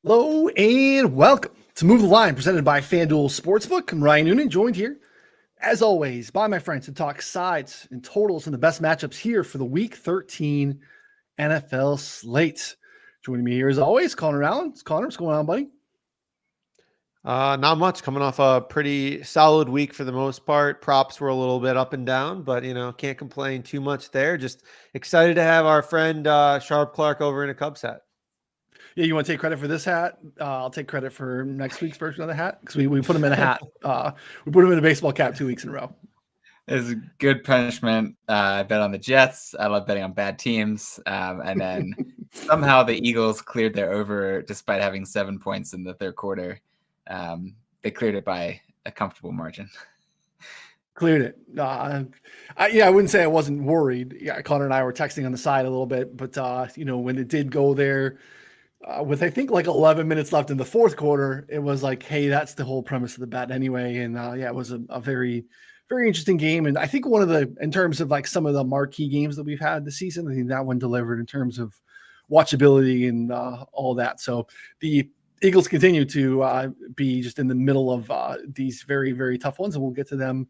Hello and welcome to Move the Line, presented by FanDuel Sportsbook. I'm Ryan Noonan, joined here, as always, by my friends to talk sides and totals and the best matchups here for the Week 13 NFL slate. Joining me here, as always, Connor Allen. Connor, what's going on, buddy? Not much. Coming off a pretty solid week for the most part. Props were a little bit up and down, but can't complain too much there. Just excited to have our friend Sharp Clark over in a Cubs hat. Yeah, you want to take credit for this hat? I'll take credit for next week's version of the hat because we put him in a hat. We put him in a baseball cap 2 weeks in a row. It's good punishment. I bet on the Jets. I love betting on bad teams. And then somehow the Eagles cleared their over despite having 7 points in the third quarter. They cleared it by a comfortable margin. Cleared it. I wouldn't say I wasn't worried. Yeah, Connor and I were texting on the side a little bit, but when it did go there, with I think like 11 minutes left in the fourth quarter, it was like, hey, that's the whole premise of the bet anyway. And it was a very, very interesting game. And I think in terms of like some of the marquee games that we've had this season, I think that one delivered in terms of watchability and all that. So the Eagles continue to be just in the middle of these very, very tough ones, and we'll get to them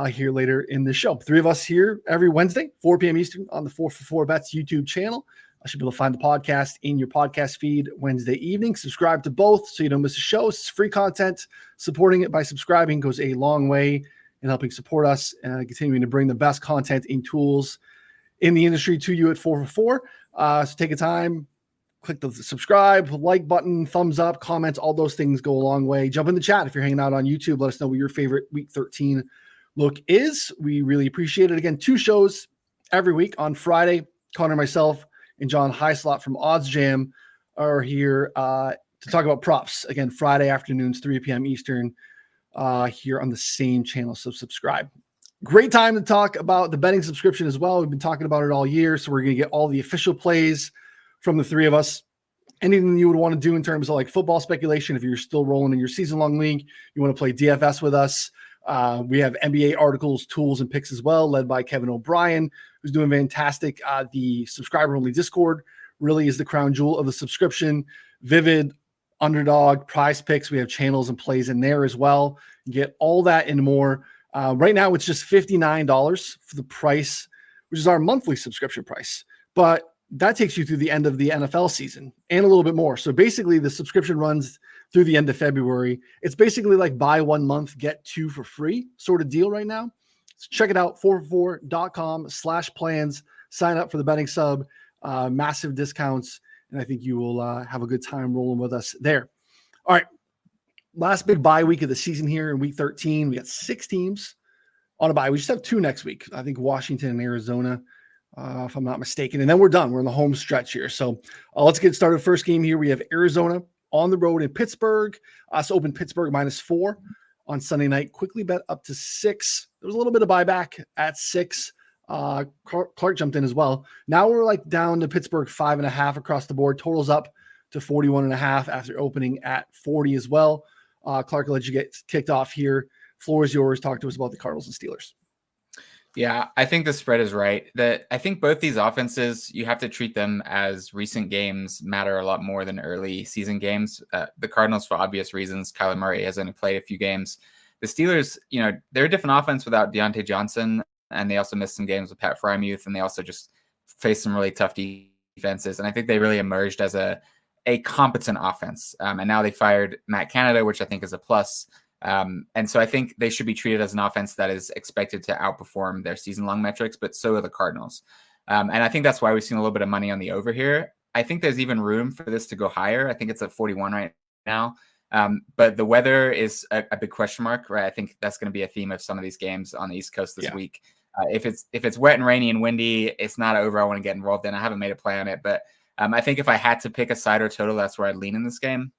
here later in the show. 3 of us here every Wednesday, 4 p.m. Eastern on the 4 for 4 Bets YouTube channel. I should be able to find the podcast in your podcast feed Wednesday evening. Subscribe to both so you don't miss a show. It's free content. Supporting it by subscribing goes a long way in helping support us and continuing to bring the best content and tools in the industry to you at 4 for 4. So take a time, click the subscribe, like button, thumbs up, comments, all those things go a long way. Jump in the chat if you're hanging out on YouTube. Let us know what your favorite Week 13 look is. We really appreciate it. Again, 2 shows every week. On Friday, Connor, myself, and John Heislot from Odds Jam are here to talk about props. Again, Friday afternoons, 3 p.m. Eastern, here on the same channel. So subscribe. Great time to talk about the betting subscription as well. We've been talking about it all year. So we're going to get all the official plays from the 3 of us. Anything you would want to do in terms of like football speculation, if you're still rolling in your season-long league, you want to play DFS with us. We have NBA articles, tools, and picks as well, led by Kevin O'Brien, who's doing fantastic. The subscriber-only Discord really is the crown jewel of the subscription. Vivid, Underdog, Prize Picks. We have channels and plays in there as well. You get all that and more. Right now, it's just $59 for the price, which is our monthly subscription price. But that takes you through the end of the NFL season and a little bit more. So basically, the subscription runs through the end of February. It's basically like buy 1 month, get 2 for free sort of deal right now. So check it out, 4for4.com/plans. Sign up for the betting sub, massive discounts, and I think you will have a good time rolling with us there. All right, last big bye week of the season here in Week 13. We got 6 teams on a bye. We just have 2 next week. I think Washington and Arizona, if I'm not mistaken. And then we're done. We're in the home stretch here. So let's get started. First game here, we have Arizona on the road in Pittsburgh. So open Pittsburgh -4 on Sunday night. Quickly bet up to 6. There was a little bit of buyback at 6. Clark jumped in as well. Now we're like down to Pittsburgh 5.5 across the board. Totals up to 41.5 after opening at 40 as well. Clark, I'll let you get kicked off here. Floor is yours. Talk to us about the Cardinals and Steelers. Yeah, I think the spread is right. I think both these offenses, you have to treat them as recent games matter a lot more than early season games. The Cardinals, for obvious reasons, Kyler Murray has only played a few games. The Steelers, they're a different offense without Deontay Johnson, and they also missed some games with Pat Freiermuth, and they also just faced some really tough defenses. And I think they really emerged as a competent offense. And now they fired Matt Canada, which I think is a plus. And so I think they should be treated as an offense that is expected to outperform their season-long metrics, but so are the Cardinals. And I think that's why we've seen a little bit of money on the over here. I think there's even room for this to go higher. I think it's at 41 right now. But the weather is a big question mark, right? I think that's going to be a theme of some of these games on the East Coast this week. If it's wet and rainy and windy, it's not over. I want to get involved in. I haven't made a play on it, but I think if I had to pick a side or total, that's where I'd lean in this game.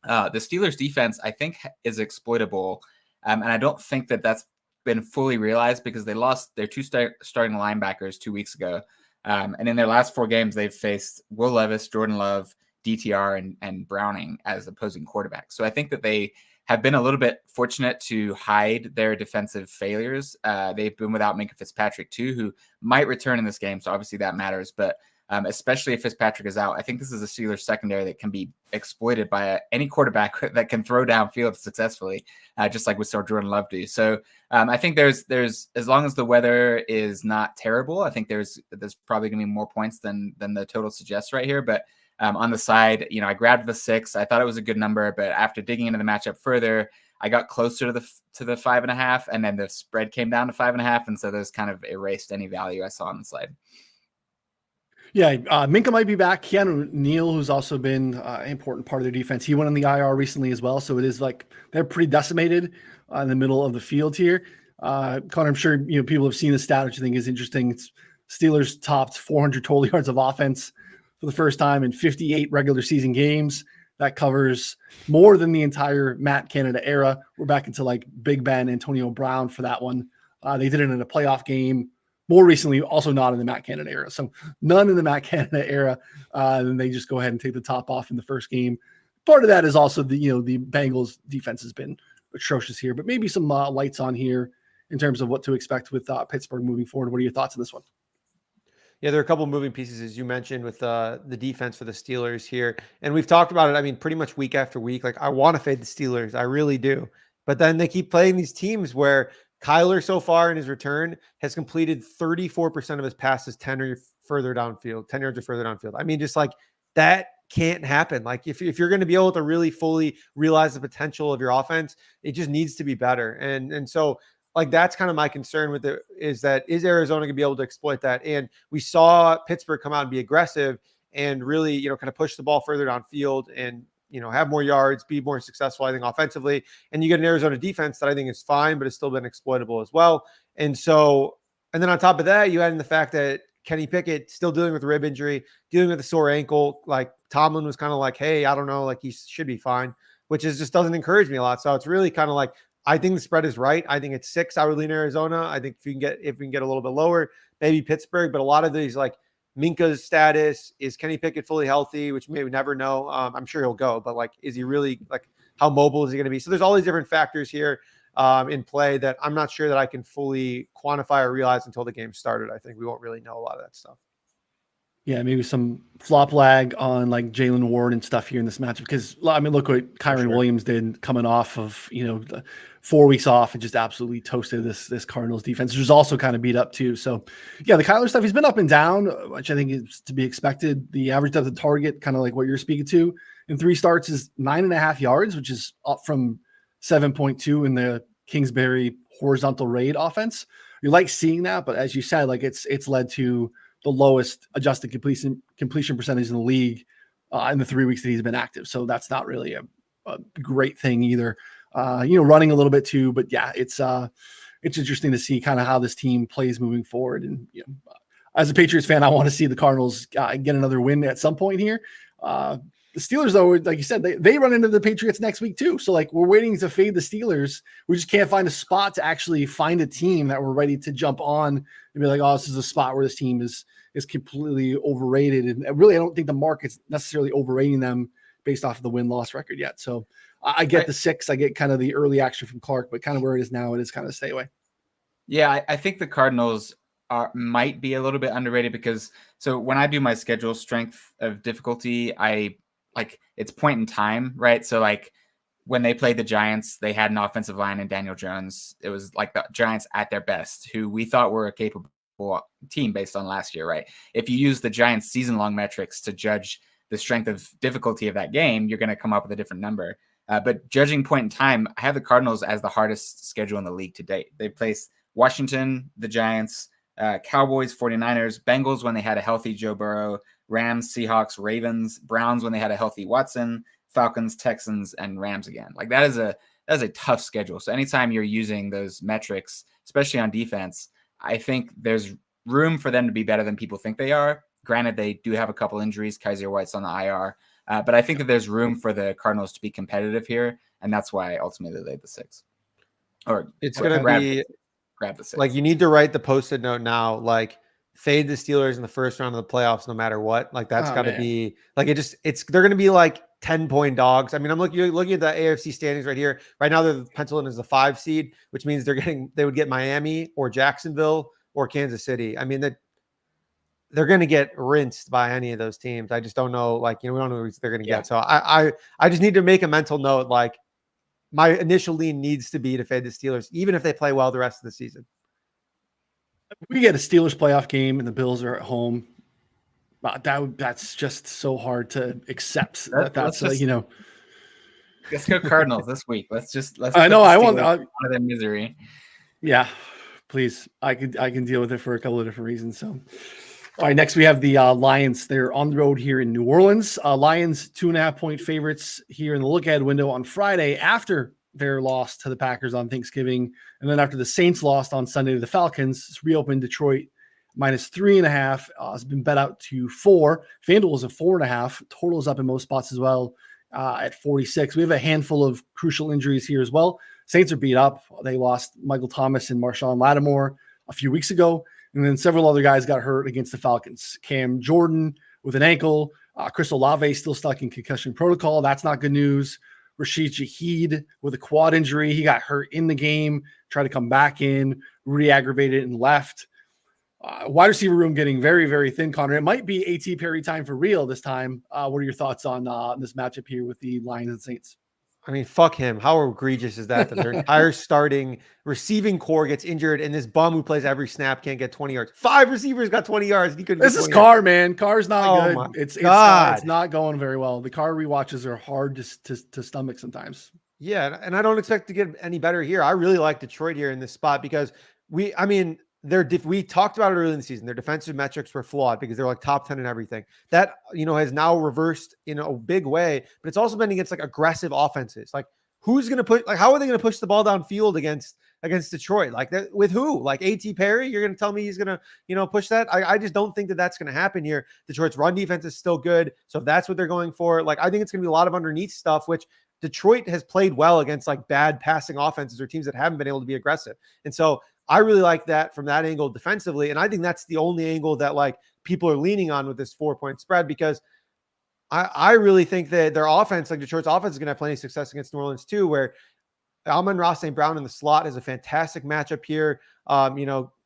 The Steelers defense, I think, is exploitable. And I don't think that that's been fully realized because they lost their 2 starting linebackers 2 weeks ago. And in their last 4 games, they've faced Will Levis, Jordan Love, DTR, and Browning as opposing quarterbacks. So I think that they have been a little bit fortunate to hide their defensive failures. They've been without Minkah Fitzpatrick too, who might return in this game. So obviously that matters. But especially if Fitzpatrick is out. I think this is a Steelers secondary that can be exploited by any quarterback that can throw downfield successfully, just like we saw Jordan Love do. So I think there's as long as the weather is not terrible, I think there's probably going to be more points than the total suggests right here. But on the side, I grabbed the 6. I thought it was a good number, but after digging into the matchup further, I got closer to the 5.5, and then the spread came down to 5.5, and so those kind of erased any value I saw on the slide. Yeah, Minka might be back. Keanu Neal, who's also been an important part of their defense, he went on the IR recently as well. So it is like they're pretty decimated in the middle of the field here. Connor, I'm sure people have seen the stat, which I think is interesting. It's Steelers topped 400 total yards of offense for the first time in 58 regular season games. That covers more than the entire Matt Canada era. We're back into like Big Ben, Antonio Brown for that one. They did it in a playoff game. More recently, also not in the Matt Canada era. So none in the Matt Canada era. Then they just go ahead and take the top off in the first game. Part of that is also the Bengals defense has been atrocious here, but maybe some lights on here in terms of what to expect with Pittsburgh moving forward. What are your thoughts on this one? Yeah, there are a couple of moving pieces, as you mentioned, with the defense for the Steelers here. And we've talked about it, I mean, pretty much week after week. Like, I want to fade the Steelers. I really do. But then they keep playing these teams where Kyler so far in his return has completed 34% of his passes 10 or further downfield, 10 yards or further downfield. I mean, just like that can't happen. Like if you're going to be able to really fully realize the potential of your offense, it just needs to be better. And so like that's kind of my concern with it is Arizona going to be able to exploit that? And we saw Pittsburgh come out and be aggressive and really, kind of push the ball further downfield and, have more yards, be more successful, I think, offensively. And you get an Arizona defense that I think is fine, but it's still been exploitable as well. And then on top of that, you add in the fact that Kenny Pickett still dealing with a rib injury, dealing with a sore ankle. Like Tomlin was kind of like, hey, I don't know, like he should be fine, which just doesn't encourage me a lot. So it's really kind of like, I think the spread is right. I think it's 6. I would lean Arizona. I think if we can get a little bit lower, maybe Pittsburgh. But a lot of these, like Minka's status, is Kenny Pickett fully healthy, which we never know. I'm sure he'll go, but like, is he really, like, how mobile is he going to be? So there's all these different factors here in play that I'm not sure that I can fully quantify or realize until the game started. I think we won't really know a lot of that stuff. Yeah, maybe some flop lag on like Jalen Ward and stuff here in this matchup. Because I mean, look what Kyron Williams did coming off of the 4 weeks off and just absolutely toasted this Cardinals defense, which was also kind of beat up too. So yeah, the Kyler stuff, he's been up and down, which I think is to be expected. The average depth of target, kind of like what you're speaking to, in 3 starts is 9.5 yards, which is up from 7.2 in the Kingsbury horizontal raid offense. You like seeing that, but as you said, like it's led to the lowest adjusted completion percentage in the league in the 3 weeks that he's been active. So that's not really a great thing either. Running a little bit too, but yeah, it's interesting to see kind of how this team plays moving forward. And as a Patriots fan, I want to see the Cardinals get another win at some point here. The Steelers, though, like you said, they run into the Patriots next week too. So like we're waiting to fade the Steelers. We just can't find a spot to actually find a team that we're ready to jump on and be like, oh, this is a spot where this team is completely overrated. And really, I don't think the market's necessarily overrating them based off of the win-loss record yet. So I get the 6. I get kind of the early action from Clark, but kind of where it is now, it is kind of stay away. Yeah, I think the Cardinals might be a little bit underrated because so when I do my schedule strength of difficulty, I like it's point in time, right? So like when they played the Giants, they had an offensive line in Daniel Jones. It was like the Giants at their best, who we thought were a capable team based on last year, right? If you use the Giants season-long metrics to judge the strength of difficulty of that game, you're going to come up with a different number. But judging point in time, I have the Cardinals as the hardest schedule in the league to date. They place Washington, the Giants, Cowboys, 49ers, Bengals when they had a healthy Joe Burrow, Rams, Seahawks, Ravens, Browns when they had a healthy Watson, Falcons, Texans, and Rams again. Like that is a tough schedule. So anytime you're using those metrics, especially on defense, I think there's room for them to be better than people think they are. Granted, they do have a couple injuries. Kaiser White's on the IR. But I think that there's room for the Cardinals to be competitive here, and that's why ultimately they laid the 6. Or it's going to be grab the 6. Like you need to write the post-it note now, like fade the Steelers in the first round of the playoffs, no matter what. Like that's got to be like they're going to be like 10-point dogs. I mean, I'm looking at the AFC standings right here. Right now, they're penciled in as the 5 seed, which means they would get Miami or Jacksonville or Kansas City. I mean, they're going to get rinsed by any of those teams. I just don't know, like, we don't know who they're going to Yeah. get. So I just need to make a mental note, like, my initial lean needs to be to fade the Steelers, even if they play well the rest of the season. If we get a Steelers playoff game and the Bills are at home, that's just so hard to accept. That's Let's go Cardinals this week. Let's I know I want out of their misery. Yeah, please. I can deal with it for a couple of different reasons. So, all right, next we have the Lions. They're on the road here in New Orleans. Lions 2.5-point favorites here in the look ahead window on Friday after their loss to the Packers on Thanksgiving, and then after the Saints lost on Sunday to the Falcons. It's reopened Detroit -3.5. Has been bet out to 4. FanDuel is a 4.5. Total is up in most spots as well at 46. We have a handful of crucial injuries here as well. Saints are beat up. They lost Michael Thomas and Marshawn Lattimore a few weeks ago, and then several other guys got hurt against the Falcons. Cam Jordan with an ankle. Chris Olave still stuck in concussion protocol. That's not good news. Rashid Shaheed with a quad injury. He got hurt in the game, tried to come back in, re-aggravated and left. Wide receiver room getting very, very thin, Connor. It might be A.T. Perry time for real this time. What are your thoughts on this matchup here with the Lions and Saints? I mean, fuck him. How egregious is that their entire starting receiving core gets injured and this bum who plays every snap can't get 20 yards? 5 receivers got 20 yards. He couldn't. This is Carr, man. Carr's not good. It's not going very well. The Carr rewatches are hard to stomach sometimes. Yeah, and I don't expect to get any better here. I really like Detroit here in this spot because we talked about it early in the season. Their defensive metrics were flawed because they're like top 10 in everything. That, has now reversed in a big way, but it's also been against like aggressive offenses. Like who's going to put, like, how are they going to push the ball downfield against Detroit? Like that with who? Like A.T. Perry? You're going to tell me he's going to, push that? I just don't think that that's going to happen here. Detroit's run defense is still good. So if that's what they're going for, like, I think it's going to be a lot of underneath stuff, which Detroit has played well against like bad passing offenses or teams that haven't been able to be aggressive. And so I really like that from that angle defensively. And I think that's the only angle that like people are leaning on with this 4-point spread, because I really think that their offense, like Detroit's offense, is going to have plenty of success against New Orleans too, where Amon-Ra St. Brown in the slot is a fantastic matchup here.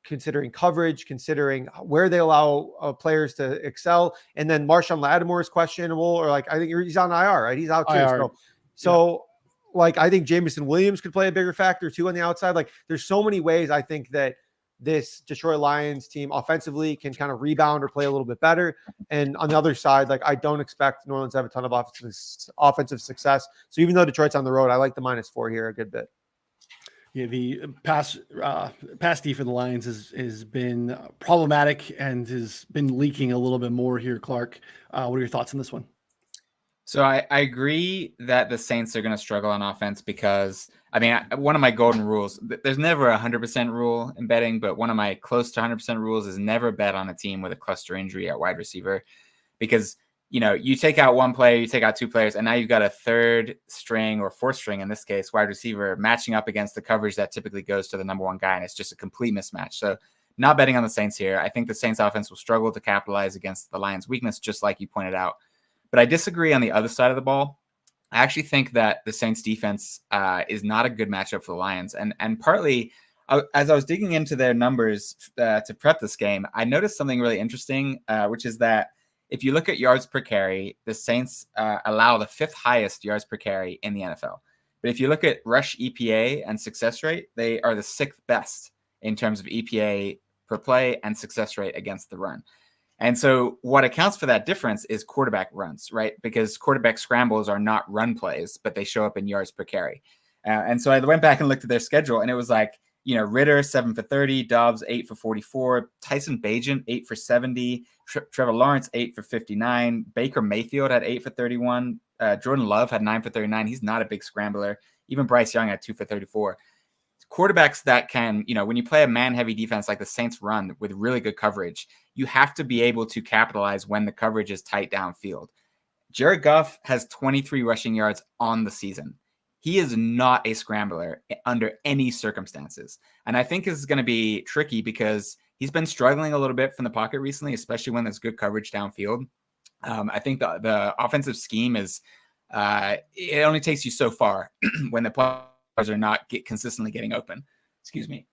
Considering coverage, considering where they allow players to excel. And then Marshawn Lattimore is questionable, or like, I think he's on IR, right? He's out too. IR. So like, I think Jameson Williams could play a bigger factor too on the outside. Like there's so many ways I think that this Detroit Lions team offensively can kind of rebound or play a little bit better. And on the other side, like I don't expect New Orleans to have a ton of offensive success. So even though Detroit's on the road, I like the -4 here a good bit. Yeah, the pass D for the Lions has been problematic and has been leaking a little bit more here, Clark. What are your thoughts on this one? So I agree that the Saints are going to struggle on offense because, one of my golden rules, there's never a 100% rule in betting, but one of my close to 100% rules is never bet on a team with a cluster injury at wide receiver, because, you take out one player, you take out 2 players, and now you've got a 3rd string or 4th string, in this case, wide receiver, matching up against the coverage that typically goes to the number 1 guy, and it's just a complete mismatch. So not betting on the Saints here. I think the Saints offense will struggle to capitalize against the Lions' weakness, just like you pointed out. But I disagree on the other side of the ball. I actually think that the Saints defense is not a good matchup for the Lions. And partly, as I was digging into their numbers to prep this game, I noticed something really interesting, which is that if you look at yards per carry, the Saints allow the 5th highest yards per carry in the NFL. But if you look at rush EPA and success rate, they are the 6th best in terms of EPA per play and success rate against the run. And so what accounts for that difference is quarterback runs, right? Because quarterback scrambles are not run plays, but they show up in yards per carry. And so I went back and looked at their schedule, and it was like, Ritter, 7 for 30, Dobbs, 8 for 44, Tyson Bagent, 8 for 70, Trevor Lawrence, 8 for 59, Baker Mayfield had 8 for 31, Jordan Love had 9 for 39. He's not a big scrambler. Even Bryce Young had 2 for 34. Quarterbacks that can, when you play a man-heavy defense like the Saints run with really good coverage, you have to be able to capitalize when the coverage is tight downfield. Jared Goff has 23 rushing yards on the season. He is not a scrambler under any circumstances. And I think this is going to be tricky because he's been struggling a little bit from the pocket recently, especially when there's good coverage downfield. I think the offensive scheme is, it only takes you so far when the players are not consistently getting open. Excuse me.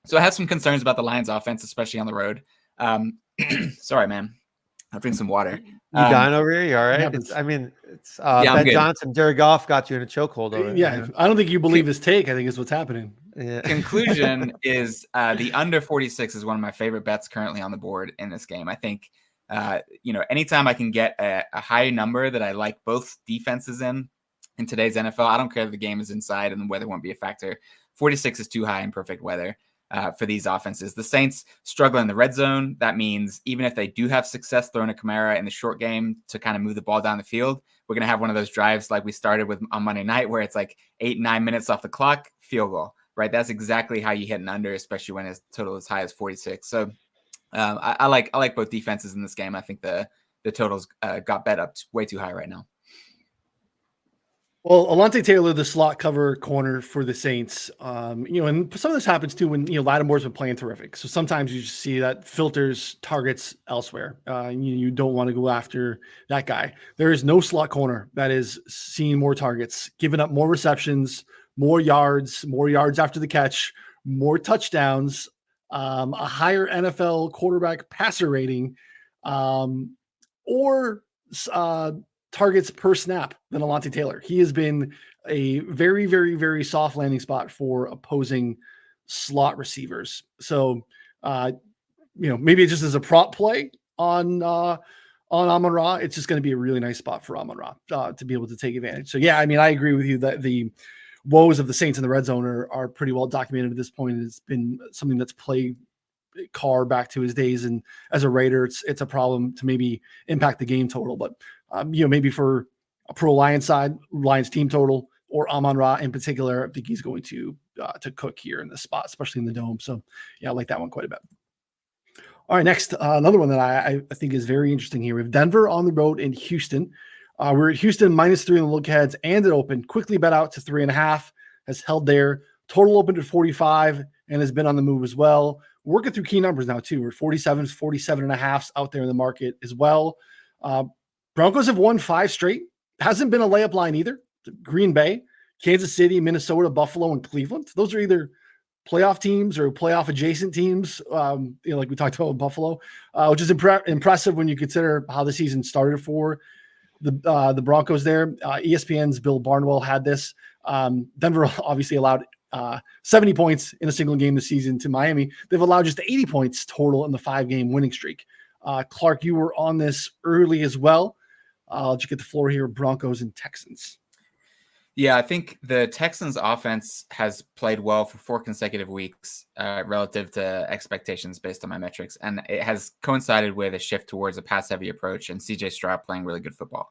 So I have some concerns about the Lions offense, especially on the road. Sorry, man. I'll drink some water. You dying over here? You all right? happens. It's Yeah, I'm Ben good. Johnson, Jared Goff got you in a chokehold over Yeah, I don't think you believe his take. I think is what's happening. Yeah. Conclusion is the under 46 is one of my favorite bets currently on the board in this game. I think, anytime I can get a high number that I like both defenses in today's NFL, I don't care if the game is inside and the weather won't be a factor. 46 is too high in perfect weather for these offenses. The Saints struggle in the red zone. That means even if they do have success throwing a Kamara in the short game to kind of move the ball down the field, we're going to have one of those drives like we started with on Monday night where it's like 8-9 minutes off the clock, field goal, right? That's exactly how you hit an under, especially when it's total as high as 46. So I like both defenses in this game. I think the totals got bet up way too high right now. Well, Alontae Taylor, the slot cover corner for the Saints, and some of this happens too when Lattimore's been playing terrific. So sometimes you just see that filters targets elsewhere. You don't want to go after that guy. There is no slot corner that is seeing more targets, giving up more receptions, more yards after the catch, more touchdowns, a higher NFL quarterback passer rating, or targets per snap than Alontae Taylor. He has been a very, very, very soft landing spot for opposing slot receivers. So, maybe it just as a prop play on Amon-Ra, it's just going to be a really nice spot for Amon-Ra to be able to take advantage. So, yeah, I mean, I agree with you that the woes of the Saints in the red zone are pretty well documented at this point. It's been something that's plagued Carr back to his days, and as a Raider, it's a problem to maybe impact the game total. But maybe for a pro Lions side, Lions team total, or Amon-Ra in particular, I think he's going to cook here in this spot, especially in the dome. So yeah, I like that one quite a bit. All right, next, another one that I think is very interesting here. We have Denver on the road in Houston. We're at Houston -3 in the look aheads, and it opened quickly bet out to 3.5, has held there. Total opened at 45 and has been on the move as well. We're working through key numbers now too. We're 47s, 47.5s out there in the market as well. Broncos have won 5 straight. Hasn't been a layup line either. Green Bay, Kansas City, Minnesota, Buffalo, and Cleveland. Those are either playoff teams or playoff adjacent teams, like we talked about with Buffalo, which is impressive when you consider how the season started for the Broncos there. ESPN's Bill Barnwell had this. Denver obviously allowed 70 points in a single game this season to Miami. They've allowed just 80 points total in the 5-game winning streak. Clark, you were on this early as well. I'll just get the floor here. Broncos and Texans. Yeah, I think the Texans offense has played well for 4 consecutive weeks relative to expectations based on my metrics. And it has coincided with a shift towards a pass-heavy approach and CJ Stroud playing really good football.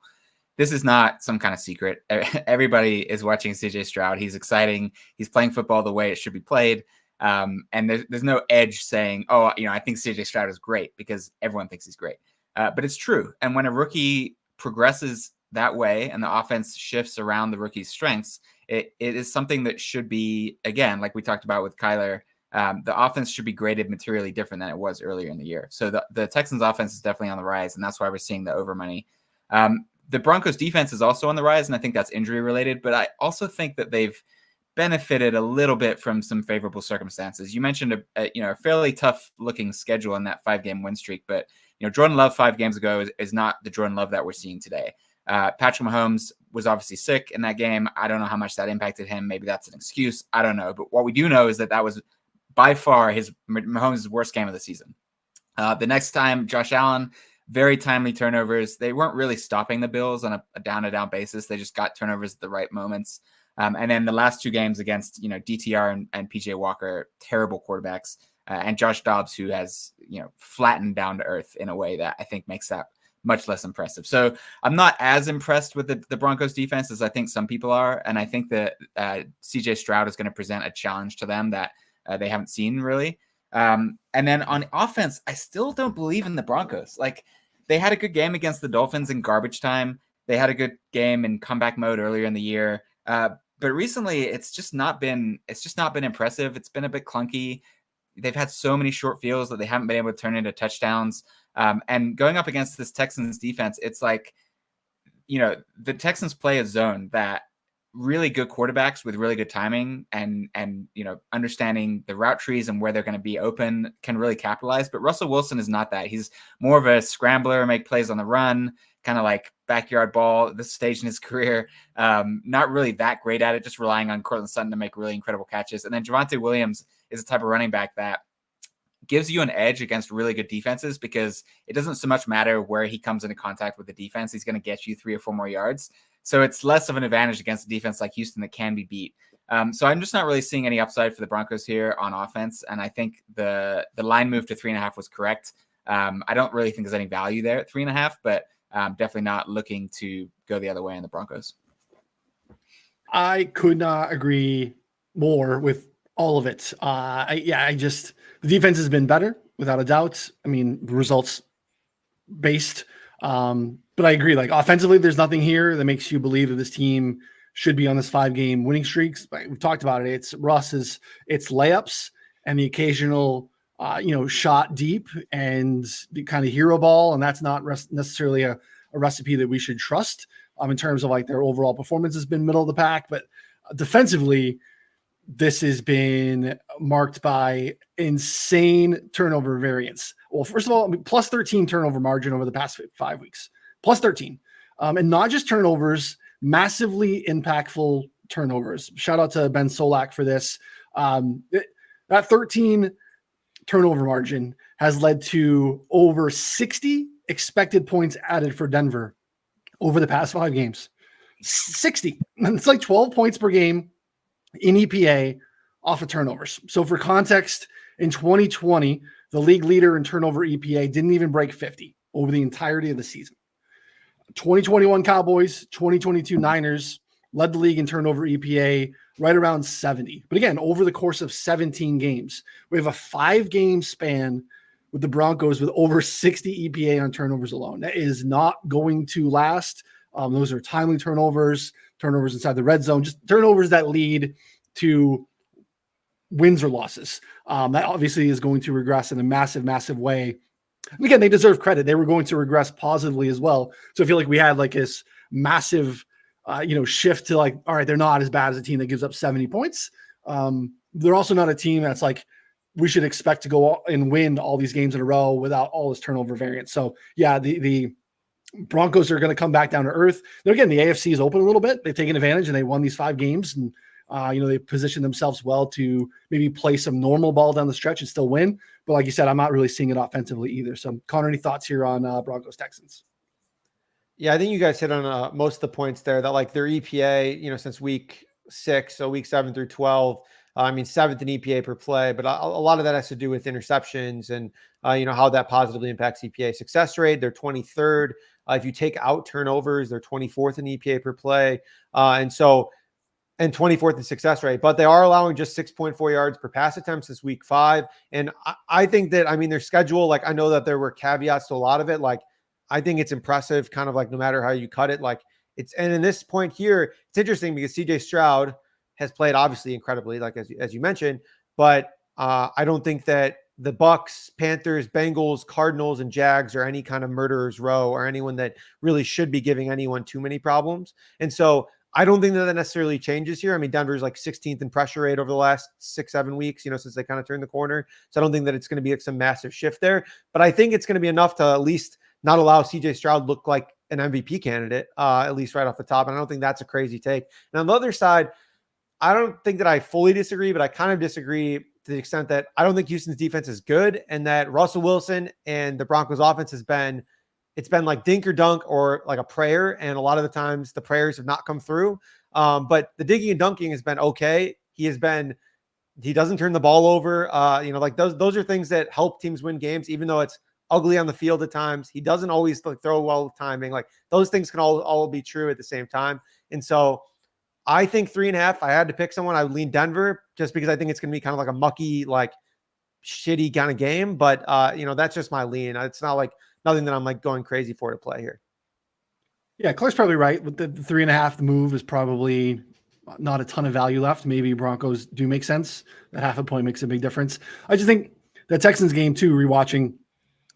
This is not some kind of secret. Everybody is watching CJ Stroud. He's exciting. He's playing football the way it should be played. And there's no edge saying, I think CJ Stroud is great, because everyone thinks he's great. But it's true. And when a rookie progresses that way and the offense shifts around the rookie's strengths, it is something that should be, again, like we talked about with Kyler, the offense should be graded materially different than it was earlier in the year. So the Texans offense is definitely on the rise, and that's why we're seeing the over money. The Broncos defense is also on the rise, and I think that's injury related, but I also think that they've benefited a little bit from some favorable circumstances. You mentioned a fairly tough looking schedule in that 5-game win streak, but Jordan Love 5 games ago is not the Jordan Love that we're seeing today. Patrick Mahomes was obviously sick in that game. I don't know how much that impacted him. Maybe that's an excuse. I don't know. But what we do know is that was by far Mahomes' worst game of the season. The next time, Josh Allen, very timely turnovers. They weren't really stopping the Bills on a down-to-down basis. They just got turnovers at the right moments. And then the last 2 games against, DTR and PJ Walker, terrible quarterbacks, and Josh Dobbs, who has, flattened down to earth in a way that I think makes that much less impressive. So I'm not as impressed with the Broncos defense as I think some people are. And I think that CJ Stroud is going to present a challenge to them that they haven't seen really. And then on offense, I still don't believe in the Broncos. Like, they had a good game against the Dolphins in garbage time. They had a good game in comeback mode earlier in the year. But recently it's just not been impressive. It's been a bit clunky. They've had so many short fields that they haven't been able to turn into touchdowns. And going up against this Texans defense, it's like, the Texans play a zone that really good quarterbacks with really good timing and understanding the route trees and where they're going to be open can really capitalize. But Russell Wilson is not that. He's more of a scrambler, make plays on the run, kind of like backyard ball at this stage in his career. Not really that great at it, just relying on Cortland Sutton to make really incredible catches. And then Javonte Williams is the type of running back that gives you an edge against really good defenses because it doesn't so much matter where he comes into contact with the defense. He's going to get you 3 or 4 more yards. So it's less of an advantage against a defense like Houston that can be beat. So I'm just not really seeing any upside for the Broncos here on offense. And I think the line move to 3.5 was correct. I don't really think there's any value there at 3.5, but definitely not looking to go the other way in the Broncos. I could not agree more with all of it. The defense has been better without a doubt. I mean, results based. But I agree, like offensively, there's nothing here that makes you believe that this team should be on this 5-game winning streaks. We've talked about it. It's Russ's, it's layups and the occasional, shot deep and the kind of hero ball. And that's not necessarily a recipe that we should trust in terms of like their overall performance has been middle of the pack. But defensively, this has been marked by insane turnover variance. Well, first of all, plus 13 turnover margin over the past 5 weeks, plus 13. And not just turnovers, massively impactful turnovers. Shout out to Ben Solak for this. That 13 turnover margin has led to over 60 expected points added for Denver over the past 5 games. 60. It's like 12 points per game in EPA off of turnovers. So for context, in 2020, the league leader in turnover EPA didn't even break 50 over the entirety of the season. 2021 Cowboys, 2022 Niners led the league in turnover EPA right around 70. But again, over the course of 17 games, we have a 5-game span with the Broncos with over 60 EPA on turnovers alone. That is not going to last. Those are timely turnovers inside the red zone, just turnovers that lead to wins or losses. That obviously is going to regress in a massive, massive way. And again, they deserve credit. They were going to regress positively as well. So I feel like we had like this massive, shift to like, all right, they're not as bad as a team that gives up 70 points. They're also not a team that's like, we should expect to go and win all these games in a row without all this turnover variance. So yeah, the Broncos are going to come back down to earth. Then again, the AFC is open a little bit. They've taken advantage and they won these 5 games and, they positioned themselves well to maybe play some normal ball down the stretch and still win. But like you said, I'm not really seeing it offensively either. So Connor, any thoughts here on Broncos Texans? Yeah, I think you guys hit on most of the points there that like their EPA, since week 6, so week 7 through 12, 7th in EPA per play, but a lot of that has to do with interceptions and, how that positively impacts EPA success rate. They're 23rd. If you take out turnovers, they're 24th in EPA per play. And 24th in success rate, but they are allowing just 6.4 yards per pass attempt since week 5. And I think that, their schedule, like I know that there were caveats to a lot of it. Like, I think it's impressive kind of like no matter how you cut it, like and in this point here, it's interesting because CJ Stroud has played obviously incredibly, like as you mentioned, but I don't think that the Bucks, Panthers, Bengals, Cardinals, and Jags are any kind of murderer's row or anyone that really should be giving anyone too many problems. And so I don't think that necessarily changes here. Denver's like 16th in pressure rate over the last 6-7 weeks, since they kind of turned the corner. So I don't think that it's going to be like some massive shift there, but I think it's going to be enough to at least not allow CJ Stroud look like an MVP candidate, at least right off the top. And I don't think that's a crazy take. And on the other side, I don't think that I fully disagree, but I kind of disagree to the extent that I don't think Houston's defense is good and that Russell Wilson and the Broncos offense it's been like dink or dunk or like a prayer. And a lot of the times the prayers have not come through. But the digging and dunking has been okay. He doesn't turn the ball over. Like those are things that help teams win games, even though it's ugly on the field at times. He doesn't always like throw well with timing. Like those things can all be true at the same time. And so I think 3.5, if I had to pick someone, I would lean Denver just because I think it's going to be kind of like a mucky, like shitty kind of game. But, that's just my lean. It's not like nothing that I'm like going crazy for to play here. Yeah, Clark's probably right. With the 3.5, the move is probably not a ton of value left. Maybe Broncos do make sense. That half a point makes a big difference. I just think the Texans game too, rewatching,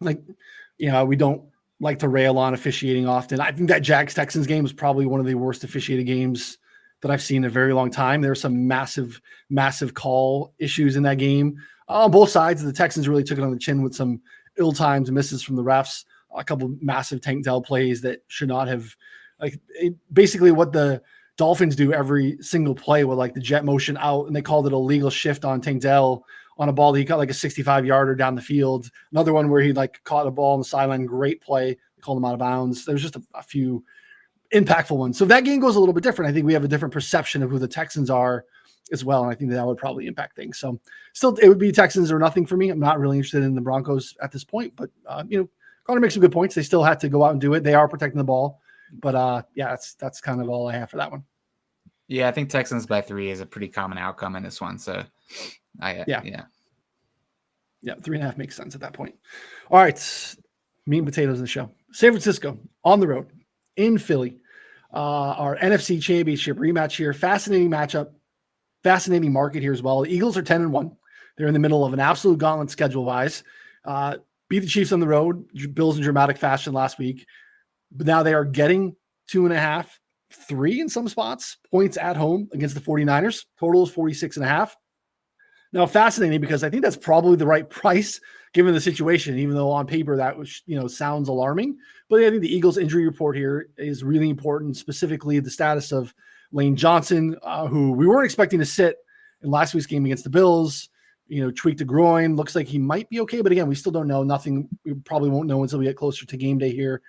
we don't like to rail on officiating often. I think that Jags Texans game was probably one of the worst officiated games that I've seen in a very long time. There were some massive, massive call issues in that game on both sides. The Texans really took it on the chin with some ill-timed misses from the refs, a couple massive Tank Dell plays that should not have, basically what the Dolphins do every single play with like the jet motion out, and they called it a legal shift on Tank Dell on a ball that he got like a 65-yarder down the field. Another one where he like caught a ball on the sideline, great play, they called him out of bounds. There's just a few impactful ones. So if that game goes a little bit different, I think we have a different perception of who the Texans are as well. And I think that would probably impact things. So still, it would be Texans or nothing for me. I'm not really interested in the Broncos at this point, but Connor makes some good points. They still had to go out and do it. They are protecting the ball, but that's kind of all I have for that one. Yeah, I think Texans by 3 is a pretty common outcome in this one. So yeah, 3.5 makes sense at that point. All right, meat and potatoes in the show. San Francisco on the road in Philly. Our NFC Championship rematch here. Fascinating matchup. Fascinating market here as well. The Eagles are 10-1. They're in the middle of an absolute gauntlet schedule-wise. Beat the Chiefs on the road. Bills in dramatic fashion last week. But now they are getting 2.5, 3 in some spots, points at home against the 49ers. Total is 46.5. Now, fascinating because I think that's probably the right price given the situation, even though on paper that was, sounds alarming. But I think the Eagles injury report here is really important, specifically the status of Lane Johnson, who we weren't expecting to sit in last week's game against the Bills, tweaked a groin. Looks like he might be okay. But again, we still don't know. Nothing. We probably won't know until we get closer to game day here.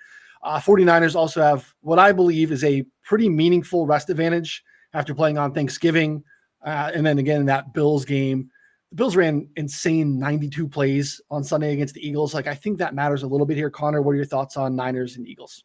49ers also have what I believe is a pretty meaningful rest advantage after playing on Thanksgiving. And then again, in that Bills game, the Bills ran insane 92 plays on Sunday against the Eagles. I think that matters a little bit here. Connor, what are your thoughts on Niners and Eagles?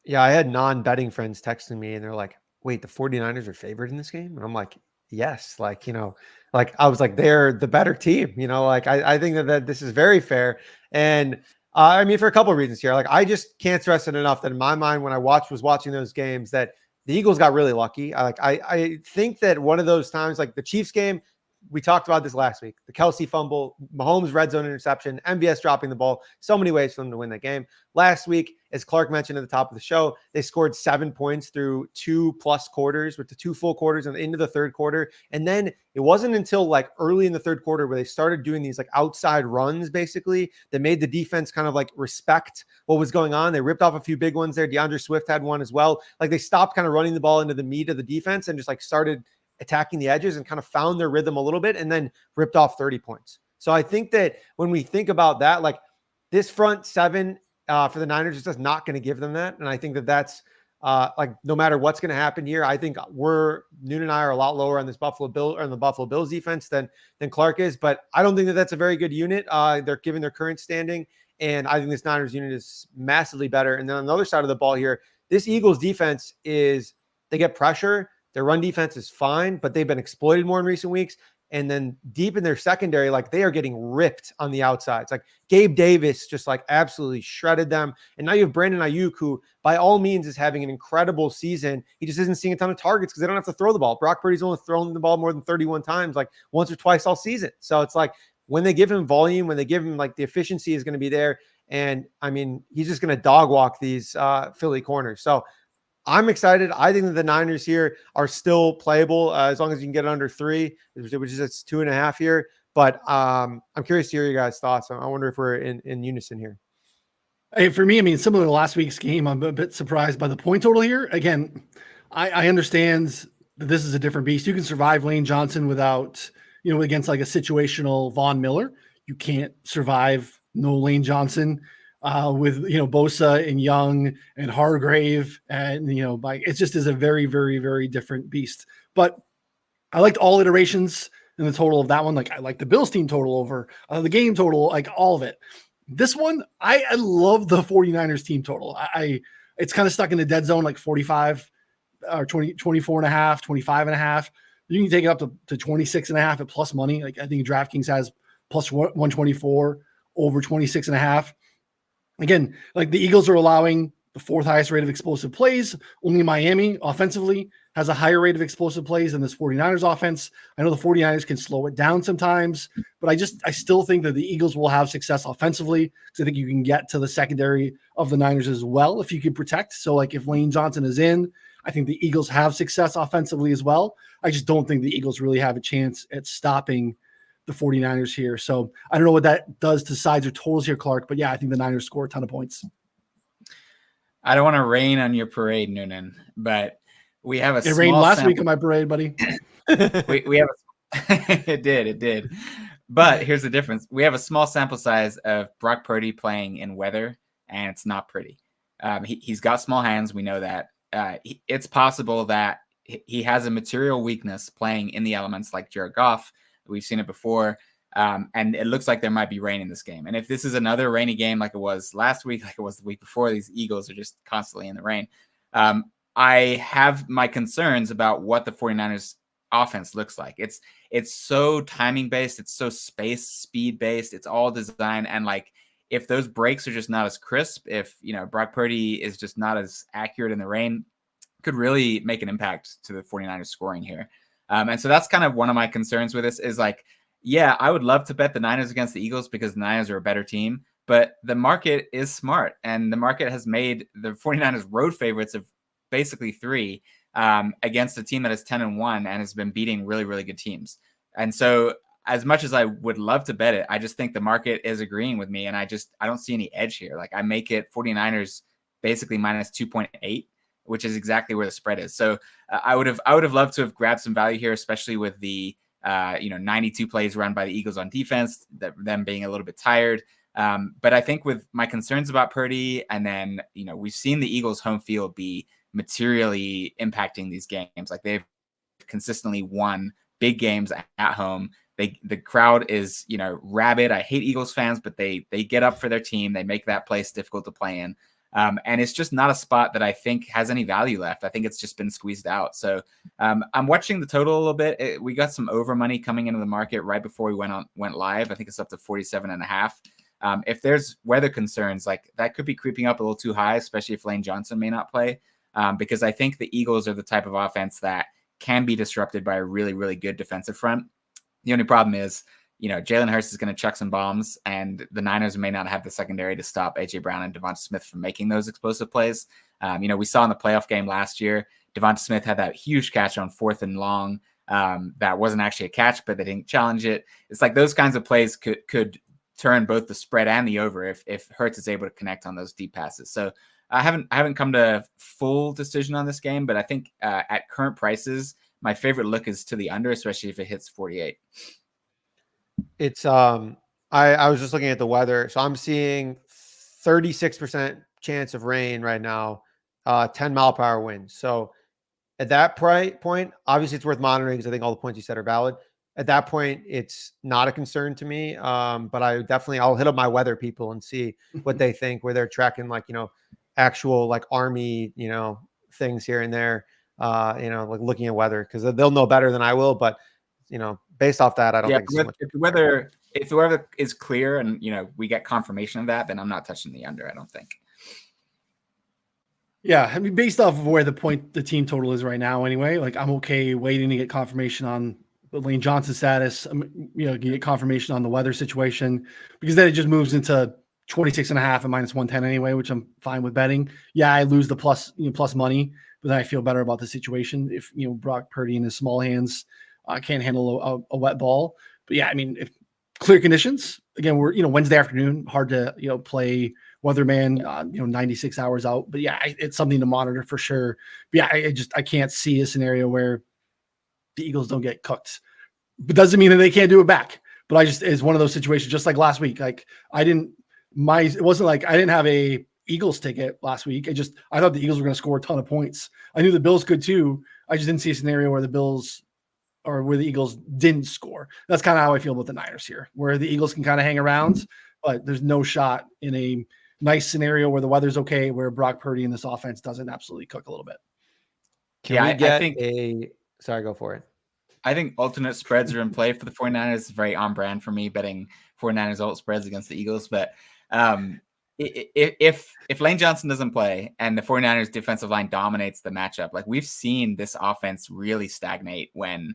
Yeah, I had non-betting friends texting me and they're like, wait, the 49ers are favored in this game? And I'm like, yes. I was like, they're the better team. I think that this is very fair. And for a couple of reasons here. I just can't stress it enough that in my mind, when I was watching those games, that the Eagles got really lucky. I think that one of those times, like the Chiefs game, we talked about this last week, the Kelsey fumble, Mahomes red zone interception, MVS dropping the ball, so many ways for them to win that game. Last week, as Clark mentioned at the top of the show, they scored 7 points through 2+ quarters, with the 2 full quarters and into the third quarter. And then it wasn't until early in the third quarter where they started doing these outside runs, basically, that made the defense kind of respect what was going on. They ripped off a few big ones there. DeAndre Swift had one as well. They stopped kind of running the ball into the meat of the defense and just started attacking the edges and kind of found their rhythm a little bit and then ripped off 30 points. So I think that when we think about that, this front seven for the Niners is just not going to give them that. And I think that that's no matter what's going to happen here, I think Noon and I are a lot lower on this Buffalo Bills defense than Clark is, but I don't think that that's a very good unit. They're given their current standing. And I think this Niners unit is massively better. And then on the other side of the ball here, this Eagles defense they get pressure. Their run defense is fine, but they've been exploited more in recent weeks. And then deep in their secondary, they are getting ripped on the outsides. Gabe Davis just absolutely shredded them. And now you have Brandon Ayuk, who by all means is having an incredible season. He just isn't seeing a ton of targets because they don't have to throw the ball. Brock Purdy's only thrown the ball more than 31 times, once or twice all season. So it's when they give him volume, when they give him the efficiency is going to be there. And he's just going to dog walk these Philly corners. So I'm excited. I think that the Niners here are still playable as long as you can get it under 3, which is it's 2.5 here. But I'm curious to hear your guys' thoughts. I wonder if we're in unison here. Hey, for me, similar to last week's game, I'm a bit surprised by the point total here. Again, I understand that this is a different beast. You can survive Lane Johnson without, against a situational Von Miller. You can't survive no Lane Johnson with Bosa and Young and Hargrave, and it just is a very, very, very different beast. But I liked all iterations in the total of that one. I like the Bills team total over the game total, all of it. This one, I love the 49ers team total. It's kind of stuck in the dead zone, 45 or 20, 24.5, 25.5. You can take it up to 26.5 at plus money. I think DraftKings has plus 124 over 26.5. Again, the Eagles are allowing the 4th highest rate of explosive plays. Only Miami offensively has a higher rate of explosive plays than this 49ers offense. I know the 49ers can slow it down sometimes, but I still think that the Eagles will have success offensively because I think you can get to the secondary of the Niners as well if you can protect. So if Lane Johnson is in, I think the Eagles have success offensively as well. I just don't think the Eagles really have a chance at stopping the 49ers here. So I don't know what that does to sides or totals here, Clark, but yeah, I think the Niners score a ton of points. I don't want to rain on your parade, Noonan, but we have a It rained last week on my parade, buddy. we have it did. But here's the difference. We have a small sample size of Brock Purdy playing in weather, and it's not pretty. He's got small hands. We know that. It's possible that he has a material weakness playing in the elements like Jared Goff. We've seen it before. And it looks like there might be rain in this game. And if this is another rainy game like it was last week, like it was the week before, these Eagles are just constantly in the rain. I have my concerns about what the 49ers offense looks like. It's so timing based. It's so speed based. It's all design. And like, if those breaks are just not as crisp, if, Brock Purdy is just not as accurate in the rain, could really make an impact to the 49ers scoring here. And so that's kind of one of my concerns with this is like, yeah, I would love to bet the Niners against the Eagles because the Niners are a better team, but the market is smart and the market has made the 49ers road favorites of basically 3 against a team that is 10-1 and has been beating really, really good teams. And so as much as I would love to bet it, I just think the market is agreeing with me. And I don't see any edge here. Like I make it 49ers basically minus 2.8, which is exactly where the spread is. So I would have loved to have grabbed some value here, especially with the 92 plays run by the Eagles on defense, them being a little bit tired. But I think with my concerns about Purdy, and then, we've seen the Eagles home field be materially impacting these games. Like they've consistently won big games at home. The crowd is, rabid. I hate Eagles fans, but they get up for their team. They make that place difficult to play in. And it's just not a spot that I think has any value left. I think it's just been squeezed out. So I'm watching the total a little bit. We got some over money coming into the market right before we went live. I think it's up to 47.5. If there's weather concerns, like that could be creeping up a little too high, especially if Lane Johnson may not play. Because I think the Eagles are the type of offense that can be disrupted by a really, really good defensive front. The only problem is, Jalen Hurts is going to chuck some bombs, and the Niners may not have the secondary to stop A.J. Brown and Devonta Smith from making those explosive plays. We saw in the playoff game last year, Devonta Smith had that huge catch on 4th and long. That wasn't actually a catch, but they didn't challenge it. It's like those kinds of plays could turn both the spread and the over if Hurts is able to connect on those deep passes. So I haven't come to a full decision on this game, but I think at current prices, my favorite look is to the under, especially if it hits 48. It's I was just looking at the weather. So I'm seeing 36% chance of rain right now, 10-mile-per-hour winds. So at that point, obviously it's worth monitoring because I think all the points you said are valid. At that point, it's not a concern to me. But I'll hit up my weather people and see what they think, where they're tracking actual Army, things here and there, like looking at weather because they'll know better than I will. But based off that, I don't think so much. If the weather is clear and we get confirmation of that, then I'm not touching the under. I don't think. Yeah, I mean, based off of where the team total is right now, anyway, I'm okay waiting to get confirmation on Lane Johnson's status. Get confirmation on the weather situation because then it just moves into 26.5 and minus 110 anyway, which I'm fine with betting. Yeah, I lose the plus money, but then I feel better about the situation if Brock Purdy in his small hands can't handle a wet ball. But yeah, I mean, if clear conditions, again, we're Wednesday afternoon, hard to play weatherman 96 hours out. But yeah, it's something to monitor for sure. But yeah, I can't see a scenario where the Eagles don't get cooked. But doesn't mean that they can't do it back. But it's one of those situations, just like last week. It wasn't like I didn't have a Eagles ticket last week. I thought the Eagles were going to score a ton of points. I knew the Bills could too. I just didn't see a scenario where the Eagles didn't score. That's kind of how I feel about the Niners here, where the Eagles can kind of hang around, but there's no shot in a nice scenario where the weather's okay, where Brock Purdy in this offense doesn't absolutely cook a little bit. Sorry, go for it. I think alternate spreads are in play for the 49ers. It's very on brand for me betting 49ers alt spreads against the Eagles. But if Lane Johnson doesn't play and the 49ers defensive line dominates the matchup, we've seen this offense really stagnate when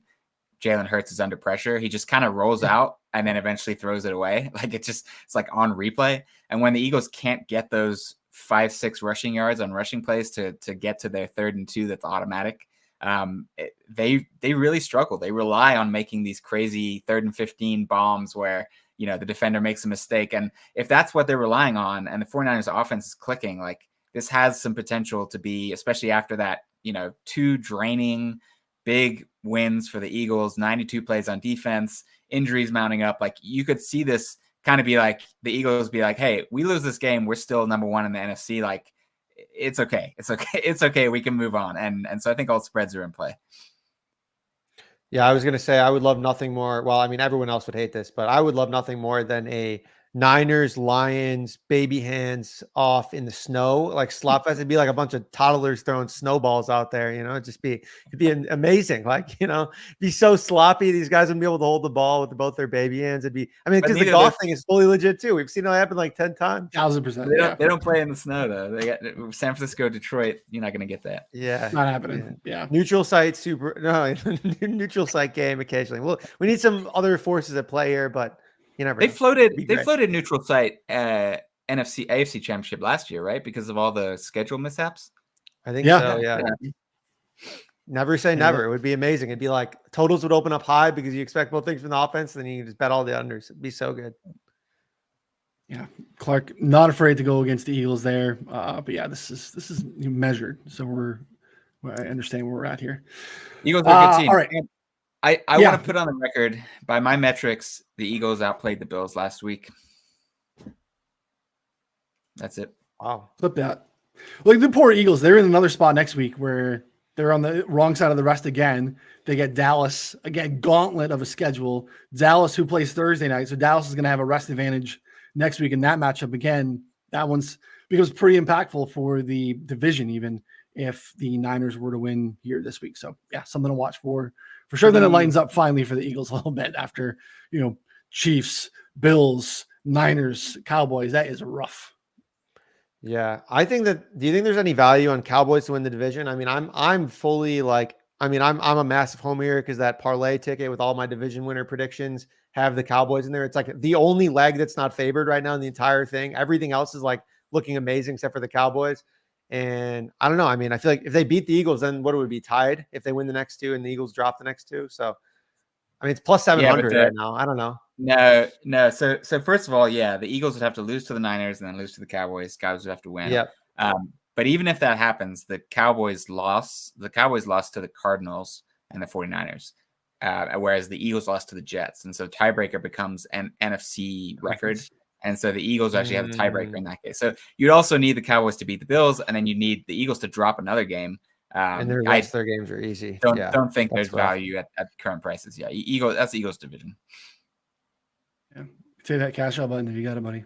Jalen Hurts is under pressure. He just kind of rolls out and then eventually throws it away. It's on replay. And when the Eagles can't get those 5-6 rushing yards on rushing plays to get to their 3rd and 2 that's automatic. They really struggle. They rely on making these crazy 3rd and 15 bombs where, you know, the defender makes a mistake. And if that's what they're relying on and the 49ers offense is clicking, like this has some potential to be, especially after that, you know, 2 draining big wins for the Eagles, 92 plays on defense, injuries mounting up. Like you could see this kind of be like the Eagles be like, hey, we lose this game, we're still number 1 in the NFC. Like it's okay. It's okay. It's okay. We can move on. And so I think all spreads are in play. Yeah, I was going to say I would love nothing more. Well, I mean, everyone else would hate this, but I would love nothing more than a Niners, Lions, baby hands off in the snow, like slop fest. It'd be like a bunch of toddlers throwing snowballs out there, you know, it'd be amazing. Like, you know, be so sloppy. These guys wouldn't be able to hold the ball with both their baby hands. It'd be, I mean, because the golf thing is fully legit too. We've seen it happen like 10 times. 1,000%. They don't play in the snow though. They got San Francisco, Detroit. You're not going to get that. Yeah. Not happening. Yeah. Neutral site, neutral site game occasionally. Well, we need some other forces at play here, but you never know. They floated neutral site AFC championship last year, right? Because of all the schedule mishaps. I think so. Yeah. Never say never. It would be amazing. It'd be like totals would open up high because you expect both things from the offense, and then you can just bet all the unders. It'd be so good. Yeah, Clark, not afraid to go against the Eagles there. But yeah, this is measured. So I understand where we're at here. Eagles are a good team. All right. I want to put on the record, by my metrics, the Eagles outplayed the Bills last week. That's it. Wow. Flip that. Like the poor Eagles, they're in another spot next week where they're on the wrong side of the rest again. They get Dallas, again, gauntlet of a schedule. Dallas, who plays Thursday night. So Dallas is going to have a rest advantage next week in that matchup. Again, that one's becomes pretty impactful for the division, even if the Niners were to win here this week. So yeah, something to watch for sure. Then it lightens up finally for the Eagles a little bit after, you know, Chiefs, Bills, Niners, Cowboys. That is rough. Yeah. I think that, do you think there's any value on Cowboys to win the division? I mean, I'm fully like, I mean, I'm a massive homer here because that parlay ticket with all my division winner predictions have the Cowboys in there. It's like the only leg that's not favored right now in the entire thing. Everything else is like looking amazing except for the Cowboys. And I don't know. I mean, I feel like if they beat the Eagles, then what would it be, tied if they win the next 2 and the Eagles drop the next 2? So, I mean, it's plus 700 right now. I don't know. No. So first of all, yeah, the Eagles would have to lose to the Niners and then lose to the Cowboys. Cowboys would have to win. Yeah. But even if that happens, the Cowboys lost to the Cardinals and the 49ers, whereas the Eagles lost to the Jets. And so tiebreaker becomes an NFC record. And so the Eagles actually have a tiebreaker in that case. So you'd also need the Cowboys to beat the Bills, and then you need the Eagles to drop another game. And the rest of their games are easy. Don't think there's value at current prices. Yeah, that's the Eagles division. Yeah, say that cash out button if you got it, buddy.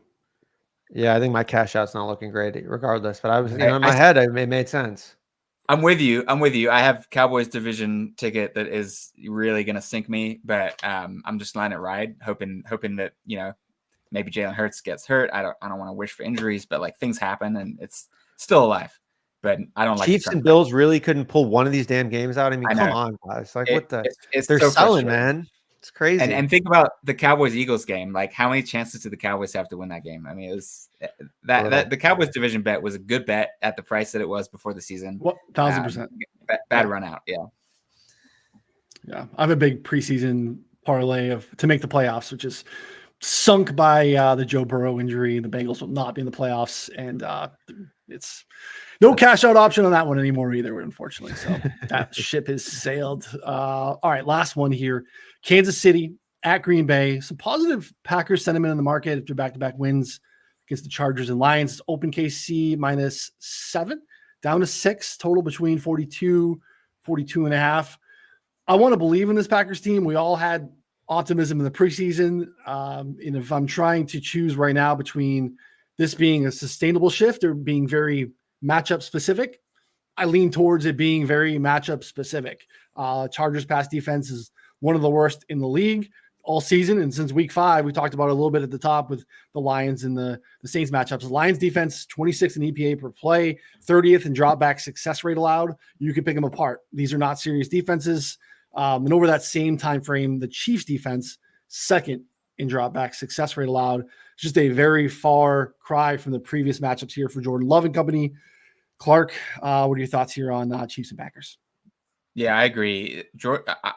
Yeah, I think my cash out's not looking great regardless, but I was, in my head, it made sense. I'm with you. I have Cowboys division ticket that is really going to sink me, but I'm just letting it ride, hoping that, you know, maybe Jalen Hurts gets hurt. I don't want to wish for injuries, but like things happen and it's still alive. But I don't like Chiefs and Bills really couldn't pull one of these damn games out. I mean, come on, guys. Like what the they're so selling, man. It's crazy. And think about the Cowboys-Eagles game. Like, how many chances did the Cowboys have to win that game? I mean, it was that the Cowboys division bet was a good bet at the price that it was before the season. 1,000%. Bad run out. Yeah. Yeah. I have a big preseason parlay to make the playoffs, which is sunk by the Joe Burrow injury. The Bengals will not be in the playoffs, and it's no cash out option on that one anymore either, unfortunately. So that ship has sailed. All right, last one here. Kansas City at Green Bay. Some positive Packers sentiment in the market after back-to-back wins against the Chargers and Lions. It's open KC -7, down to 6, total between 42 and a half. I want to believe in this Packers team. We all had optimism in the preseason. And if I'm trying to choose right now between this being a sustainable shift or being very matchup specific, I lean towards it being very matchup specific. Chargers pass defense is one of the worst in the league all season. And since week 5, we talked about it a little bit at the top with the Lions and the Saints matchups. The Lions defense, 26 in EPA per play, 30th in dropback success rate allowed. You can pick them apart. These are not serious defenses. And over that same time frame, the Chiefs defense, 2nd in dropback success rate allowed. Just a very far cry from the previous matchups here for Jordan Love and company. Clark, what are your thoughts here on Chiefs and Packers? Yeah, I agree.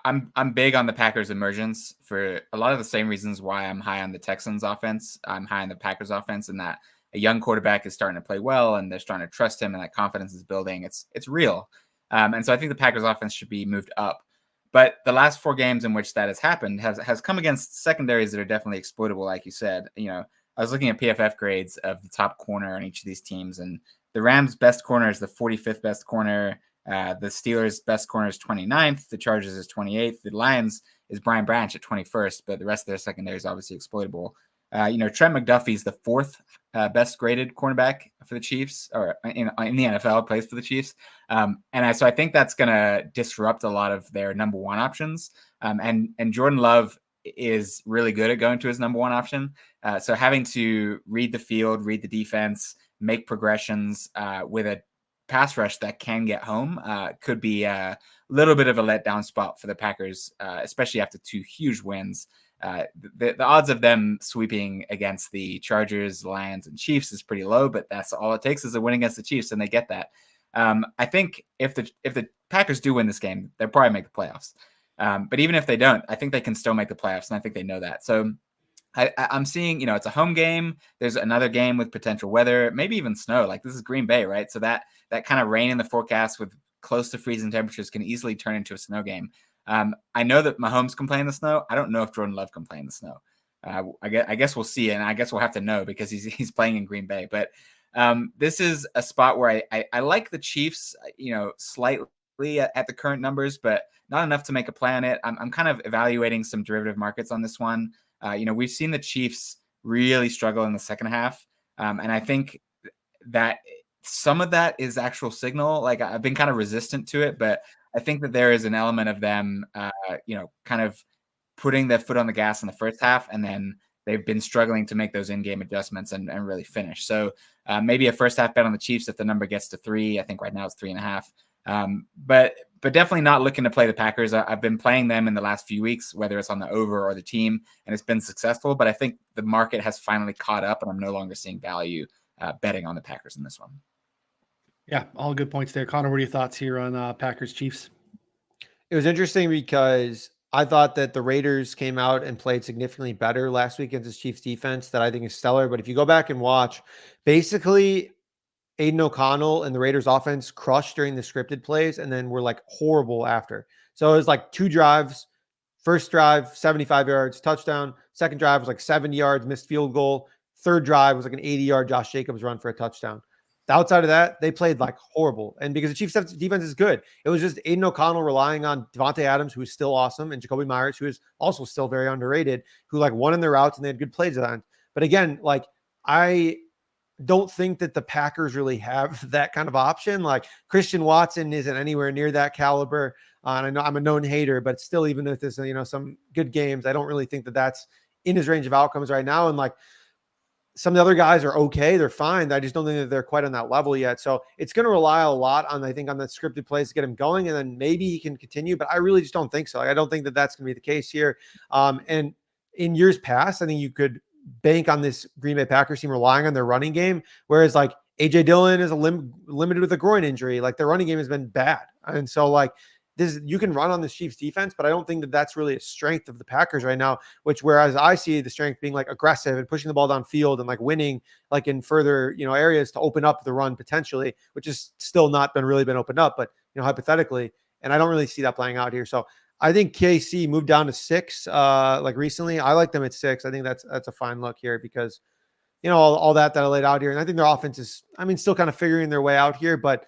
I'm big on the Packers emergence for a lot of the same reasons why I'm high on the Texans offense. I'm high on the Packers offense, in that a young quarterback is starting to play well, and they're starting to trust him, and that confidence is building. It's real, and so I think the Packers offense should be moved up. But the last 4 games in which that has happened has come against secondaries that are definitely exploitable, like you said. I was looking at PFF grades of the top corner on each of these teams, and the Rams' best corner is the 45th best corner. The Steelers' best corner is 29th. The Chargers is 28th. The Lions is Brian Branch at 21st, but the rest of their secondary is obviously exploitable. Trent McDuffie is the 4th best graded cornerback for the Chiefs, or in the NFL, plays for the Chiefs. So I think that's going to disrupt a lot of their number one options. And Jordan Love is really good at going to his number one option. So having to read the field, read the defense, make progressions with a pass rush that can get home could be a little bit of a letdown spot for the Packers, especially after 2 huge wins. The odds of them sweeping against the Chargers, Lions, and Chiefs is pretty low, but that's all it takes is a win against the Chiefs, and they get that. I think if the Packers do win this game, they'll probably make the playoffs. But even if they don't, I think they can still make the playoffs, and I think they know that. So I'm seeing, it's a home game. There's another game with potential weather, maybe even snow. Like, this is Green Bay, right? So that kind of rain in the forecast with close to freezing temperatures can easily turn into a snow game. I know that Mahomes can play in the snow. I don't know if Jordan Love can play in the snow. I guess we'll see, and I guess we'll have to know because he's playing in Green Bay. But this is a spot where I like the Chiefs, slightly at the current numbers, but not enough to make a play on it. I'm kind of evaluating some derivative markets on this one. We've seen the Chiefs really struggle in the second half. And I think that some of that is actual signal. Like, I've been kind of resistant to it, but I think that there is an element of them, kind of putting their foot on the gas in the first half, and then they've been struggling to make those in-game adjustments and really finish. So maybe a first half bet on the Chiefs if the number gets to 3. I think right now it's 3.5. But definitely not looking to play the Packers. I've been playing them in the last few weeks, whether it's on the over or the team, and it's been successful. But I think the market has finally caught up, and I'm no longer seeing value betting on the Packers in this one. Yeah, all good points there. Connor, what are your thoughts here on Packers Chiefs? It was interesting because I thought that the Raiders came out and played significantly better last week against this Chiefs defense that I think is stellar. But if you go back and watch, basically Aiden O'Connell and the Raiders offense crushed during the scripted plays and then were like horrible after. So it was like 2 drives. First drive, 75 yards, touchdown. Second drive was like 70 yards, missed field goal. Third drive was like an 80-yard Josh Jacobs run for a touchdown. Outside of that, they played like horrible. And because the Chiefs defense is good, it was just Aiden O'Connell relying on Devontae Adams, who is still awesome, and Jacoby Myers, who is also still very underrated, who like won in their routes and they had good plays on. But again, like, I don't think that the Packers really have that kind of option. Like, Christian Watson isn't anywhere near that caliber. And I know I'm a known hater, but still, even if there's, some good games, I don't really think that that's in his range of outcomes right now. And like, some of the other guys are okay. They're fine. I just don't think that they're quite on that level yet. So it's going to rely a lot on, I think, on the scripted plays to get him going. And then maybe he can continue, but I really just don't think so. Like, I don't think that that's going to be the case here. And in years past, I think you could bank on this Green Bay Packers team relying on their running game. Whereas like AJ Dillon is limited with a groin injury. Like, their running game has been bad. And so like, you can run on the Chiefs defense, but I don't think that that's really a strength of the Packers right now, whereas I see the strength being like aggressive and pushing the ball downfield and like winning like in further, areas to open up the run potentially, which is still not really been opened up, but hypothetically, and I don't really see that playing out here. So I think KC moved down to 6 like recently. I like them at 6. I think that's a fine look here because, all that I laid out here. And I think their offense is, still kind of figuring their way out here, but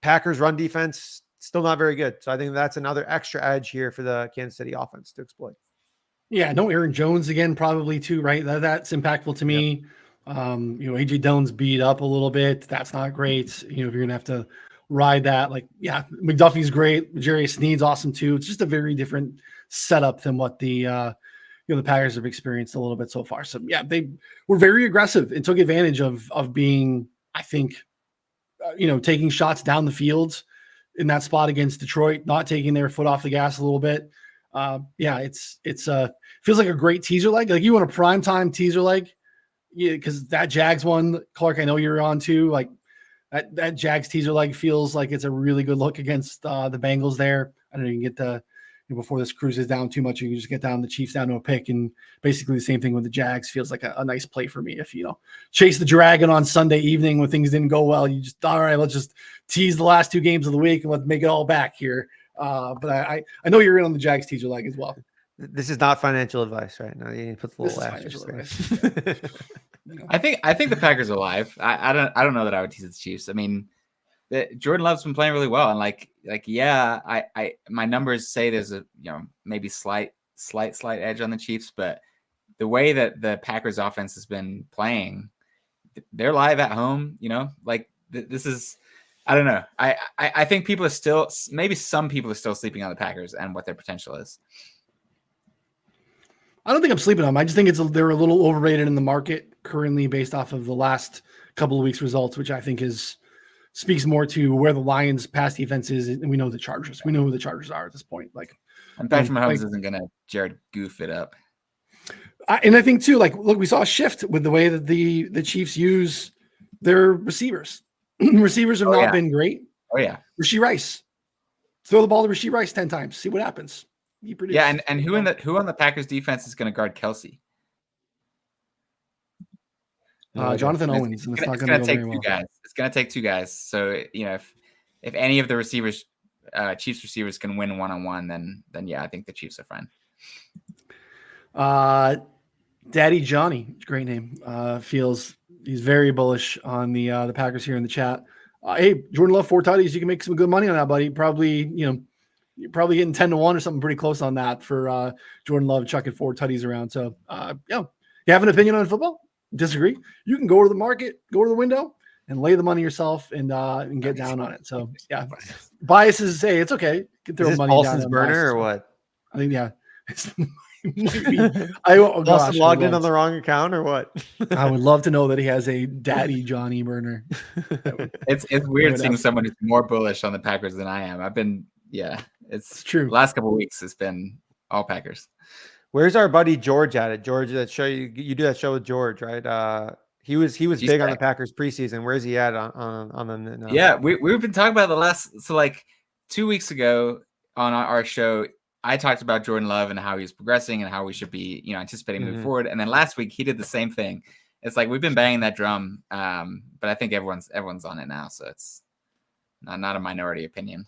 Packers run defense, still not very good. So I think that's another extra edge here for the Kansas City offense to exploit. Yeah, no Aaron Jones again, probably too, right? That's impactful to me. Yep. AJ Dillon's beat up a little bit. That's not great. If you're going to have to ride that, like, yeah, McDuffie's great. Jerry Sneed's awesome too. It's just a very different setup than what the Packers have experienced a little bit so far. So yeah, they were very aggressive and took advantage of being, I think, taking shots down the field in that spot against Detroit, not taking their foot off the gas a little bit. Yeah, it's feels like a great teaser leg. Like you want a primetime teaser leg, yeah, because that Jags one, Clark, I know you're on too. Like that Jags teaser leg feels like it's a really good look against the Bengals there. I don't know, you can get before this cruises down too much, you can just get down the Chiefs down to a pick, and basically the same thing with the Jags feels like a nice play for me. If chase the dragon on Sunday evening when things didn't go well, you just all right, let's just tease the last 2 games of the week and let's make it all back here. But I know you're in on the Jags teaser leg as well. This is not financial advice right now. You need to put the little asterisk there. I think the Packers are alive. I don't know that I would tease the Chiefs. I mean, Jordan Love's been playing really well, and yeah, my numbers say there's a maybe slight edge on the Chiefs, but the way that the Packers offense has been playing, they're live at home. This is, I don't know. I think people are still, maybe some people are still sleeping on the Packers and what their potential is. I don't think I'm sleeping on them. I just think they're a little overrated in the market currently based off of the last couple of weeks results, which I think speaks more to where the Lions pass defense is. And we know the Chargers. We know who the Chargers are at this point. And Patrick Mahomes isn't going to Jared goof it up. And I think too, look, we saw a shift with the way that the Chiefs use their receivers. Receivers have not been great. Oh yeah. Rasheed Rice. Throw the ball to Rasheed Rice 10 times. See what happens. Yeah, and who on the Packers defense is going to guard Kelsey? Jonathan Owens. It's going to take 2 guys. It's going to take 2 guys. So if any of the receivers, Chiefs receivers, can win one-on-one, then yeah, I think the Chiefs are fine. Daddy Johnny, great name. He's very bullish on the Packers here in the chat. Hey, Jordan Love 4 tutties. You can make some good money on that, buddy. Probably you're probably getting 10-1 or something pretty close on that for Jordan Love chucking 4 tutties around. So you have an opinion on football? Disagree? You can go to the market, go to the window, and lay the money yourself and get down on it. So yeah, biases say it's okay. You can throw is this money Paulson's down burner or what? I think Paulson logged in on the wrong account or what? I would love to know that he has a Daddy Johnny burner. It's weird seeing someone who's more bullish on the Packers than I am. I've been it's true. Last couple of weeks it's been all Packers. Where's our buddy George at it? George, that show you do that show with George, right? He was big on the Packers preseason. Where's he at on the? No. Yeah, we've been talking about the last 2 weeks ago on our show. I talked about Jordan Love and how he's progressing and how we should be anticipating moving forward. And then last week he did the same thing. It's we've been banging that drum, but I think everyone's on it now, so it's not a minority opinion.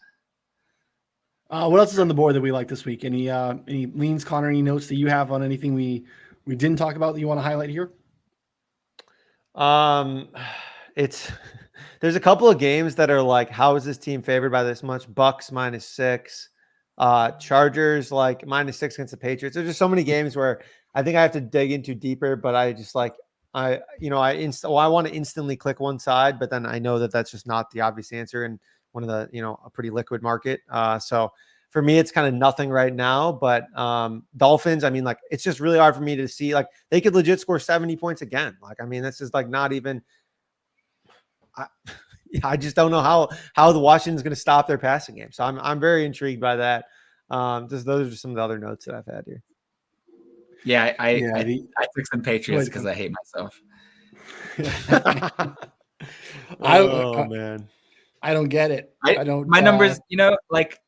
What else is on the board that we like this week? Any leans, Connor? Any notes that you have on anything we didn't talk about that you want to highlight here? There's a couple of games that are how is this team favored by this much? Bucks -6, Chargers -6 against the Patriots. There's just so many games where I think I have to dig into deeper, but I just I want to instantly click one side, but then I know that that's just not the obvious answer in one of the, a pretty liquid market. So for me, it's kind of nothing right now, but Dolphins, it's just really hard for me to see, they could legit score 70 points again. This is not even, I just don't know how the Washington's going to stop their passing game. So I'm very intrigued by that. Those are just some of the other notes that I've had here. Yeah, I took some Patriots because I hate myself. Man. I don't get it. I don't. My numbers,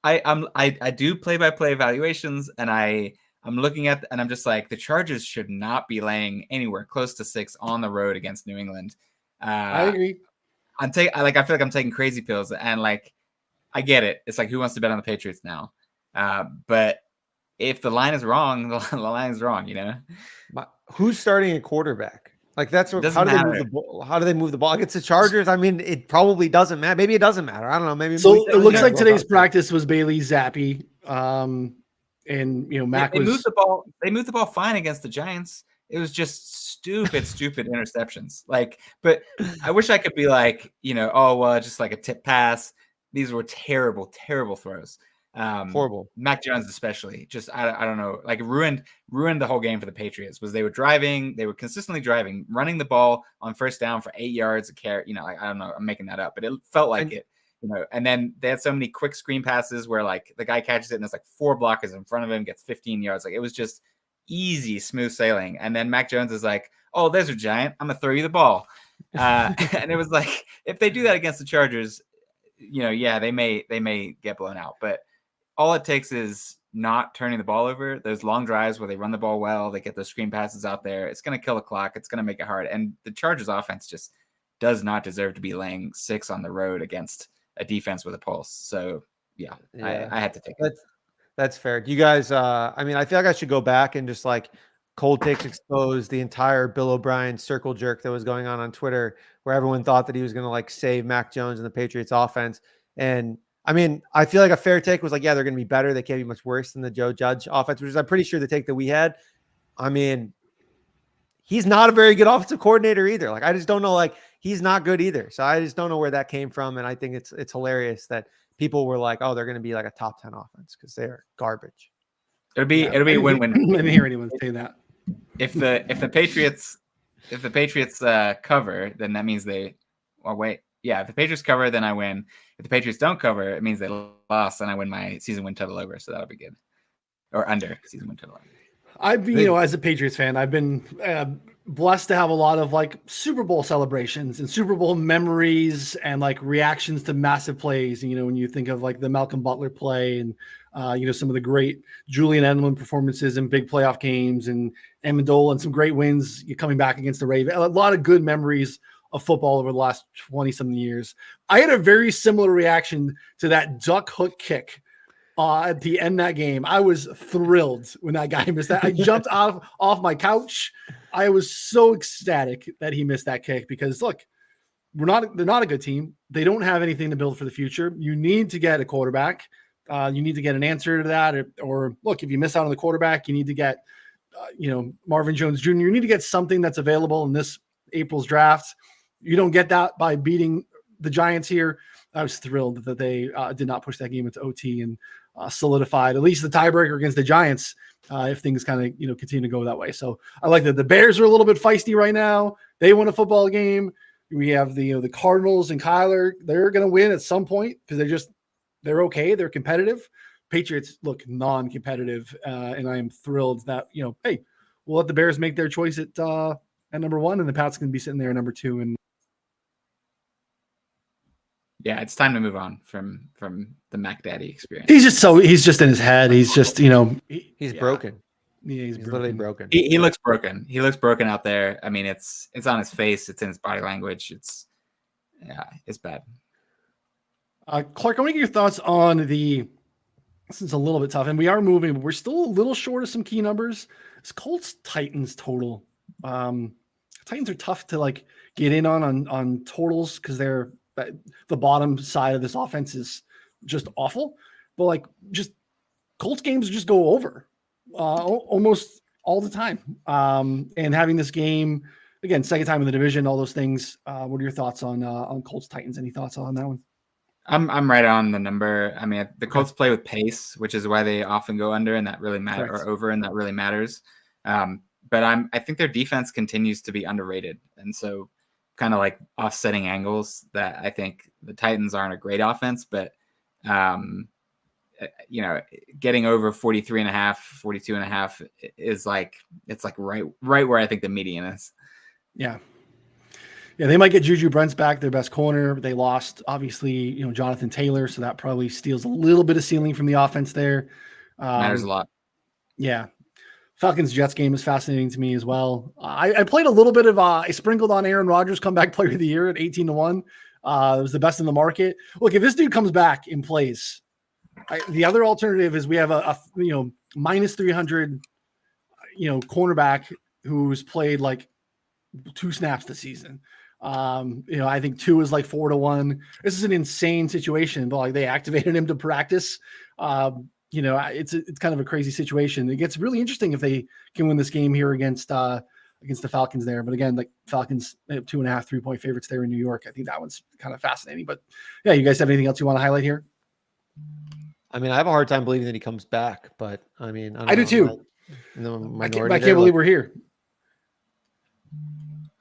I do play-by-play evaluations, and I'm looking at, and I'm just the Chargers should not be laying anywhere close to 6 on the road against New England. I agree. I feel like I'm taking crazy pills, and I get it. It's who wants to bet on the Patriots now? But if the line is wrong, the line is wrong. Who's starting a quarterback? That's what. How do they move the ball against the Chargers? It probably doesn't matter. Maybe it doesn't matter. I don't know. Maybe so. It looks like today's practice was Bailey Zappi, and Mac moved the ball. They moved the ball fine against the Giants. It was just stupid interceptions. But I wish I could be just a tip pass. These were terrible throws. Horrible. Mac Jones especially, just I don't know, ruined the whole game for the Patriots. Was they were consistently driving, running the ball on first down for 8 yards a carry. I don't know, I'm making that up, but it felt like it. and then they had so many quick screen passes where like the guy catches it and there's like 4 blockers in front of him, gets 15 yards. Like it was just easy, smooth sailing. And then Mac Jones is like, oh, there's a giant. I'm gonna throw you the ball. And it was like, if they do that against the Chargers, they may get blown out. But all it takes is not turning the ball over. Those long drives where they run the ball well, they get those screen passes out there. It's going to kill the clock. It's going to make it hard. And the Chargers offense just does not deserve to be laying 6 on the road against a defense with a pulse. So yeah. I had to take it. That's fair. Do you guys, I feel like I should go back and just like cold takes expose the entire Bill O'Brien circle jerk that was going on Twitter, where everyone thought that he was going to like save Mac Jones and the Patriots offense. And I feel like a fair take was like, yeah, they're going to be better. They can't be much worse than the Joe Judge offense, which is I'm pretty sure the take that we had. He's not a very good offensive coordinator either. Like, I just don't know, like he's not good either. So I just don't know where that came from. And I think it's hilarious that people were like, oh, they're going to be like a top 10 offense because they're garbage. It'll be a win-win. I didn't hear anyone say that. If the Patriots cover, then that means if the Patriots cover, then I win. If the Patriots don't cover, it means they lost, and I win my season win total over. So that'll be good. Or under season win total over. I've been, as a Patriots fan, I've been blessed to have a lot of like Super Bowl celebrations and Super Bowl memories and like reactions to massive plays. And, when you think of like the Malcolm Butler play and, some of the great Julian Edelman performances in big playoff games and Amendola and some great wins coming back against the Ravens. A lot of good memories of football over the last 20-something years. I had a very similar reaction to that duck hook kick at the end of that game. I was thrilled when that guy missed that. I jumped off my couch. I was so ecstatic that he missed that kick because look, they're not a good team. They don't have anything to build for the future. You need to get a quarterback. You need to get an answer to that. Or look, if you miss out on the quarterback, you need to get, Marvin Jones Jr. You need to get something that's available in this April's draft. You don't get that by beating the Giants here. I was thrilled that they did not push that game into OT and solidified at least the tiebreaker against the Giants if things kind of continue to go that way. So I like that the Bears are a little bit feisty right now. They won a football game. We have the Cardinals and Kyler. They're going to win at some point because they're okay. They're competitive. Patriots look non-competitive, and I am thrilled that hey, we'll let the Bears make their choice at number 1, and the Pats can be sitting there at number 2. And yeah, it's time to move on from the Mac Daddy experience. He's just in his head. He's just he's broken. Yeah, he's literally broken. He looks broken. He looks broken out there. It's on his face. It's in his body language. It's bad. Clark, I want to get your thoughts on this is a little bit tough, and we are moving, but we're still a little short of some key numbers. It's Colts Titans total. Titans are tough to like get in on totals because they're the bottom side of this offense is just awful. But like just Colts games just go over almost all the time. And having this game again, second time in the division, all those things. What are your thoughts on Colts Titans? Any thoughts on that one? I'm right on the number. The Colts play with pace, which is why they often go under, and that really matters, or over, and that really matters. But I think their defense continues to be underrated, and so kind of like offsetting angles that I think the Titans aren't a great offense, but getting over 43.5, 42.5 is like it's like right where I think the median is. Yeah. Yeah, they might get Juju Brents back, their best corner. They lost, obviously, Jonathan Taylor, so that probably steals a little bit of ceiling from the offense there. Matters a lot. Yeah. Falcons-Jets game is fascinating to me as well. I played a little bit of I sprinkled on Aaron Rodgers comeback player of the year at 18-1. It was the best in the market. Look, if this dude comes back and plays, the other alternative is we have a minus 300 cornerback who's played like 2 snaps this season. I think 2 is like 4-1. This is an insane situation, but like they activated him to practice. It's kind of a crazy situation. It gets really interesting if they can win this game here against the Falcons there. But again, like Falcons, they have 2.5 3-point favorites there in New York. I think that one's kind of fascinating. But yeah, you guys have anything else you want to highlight here? I have a hard time believing that he comes back, but I do too. I can't believe we're here.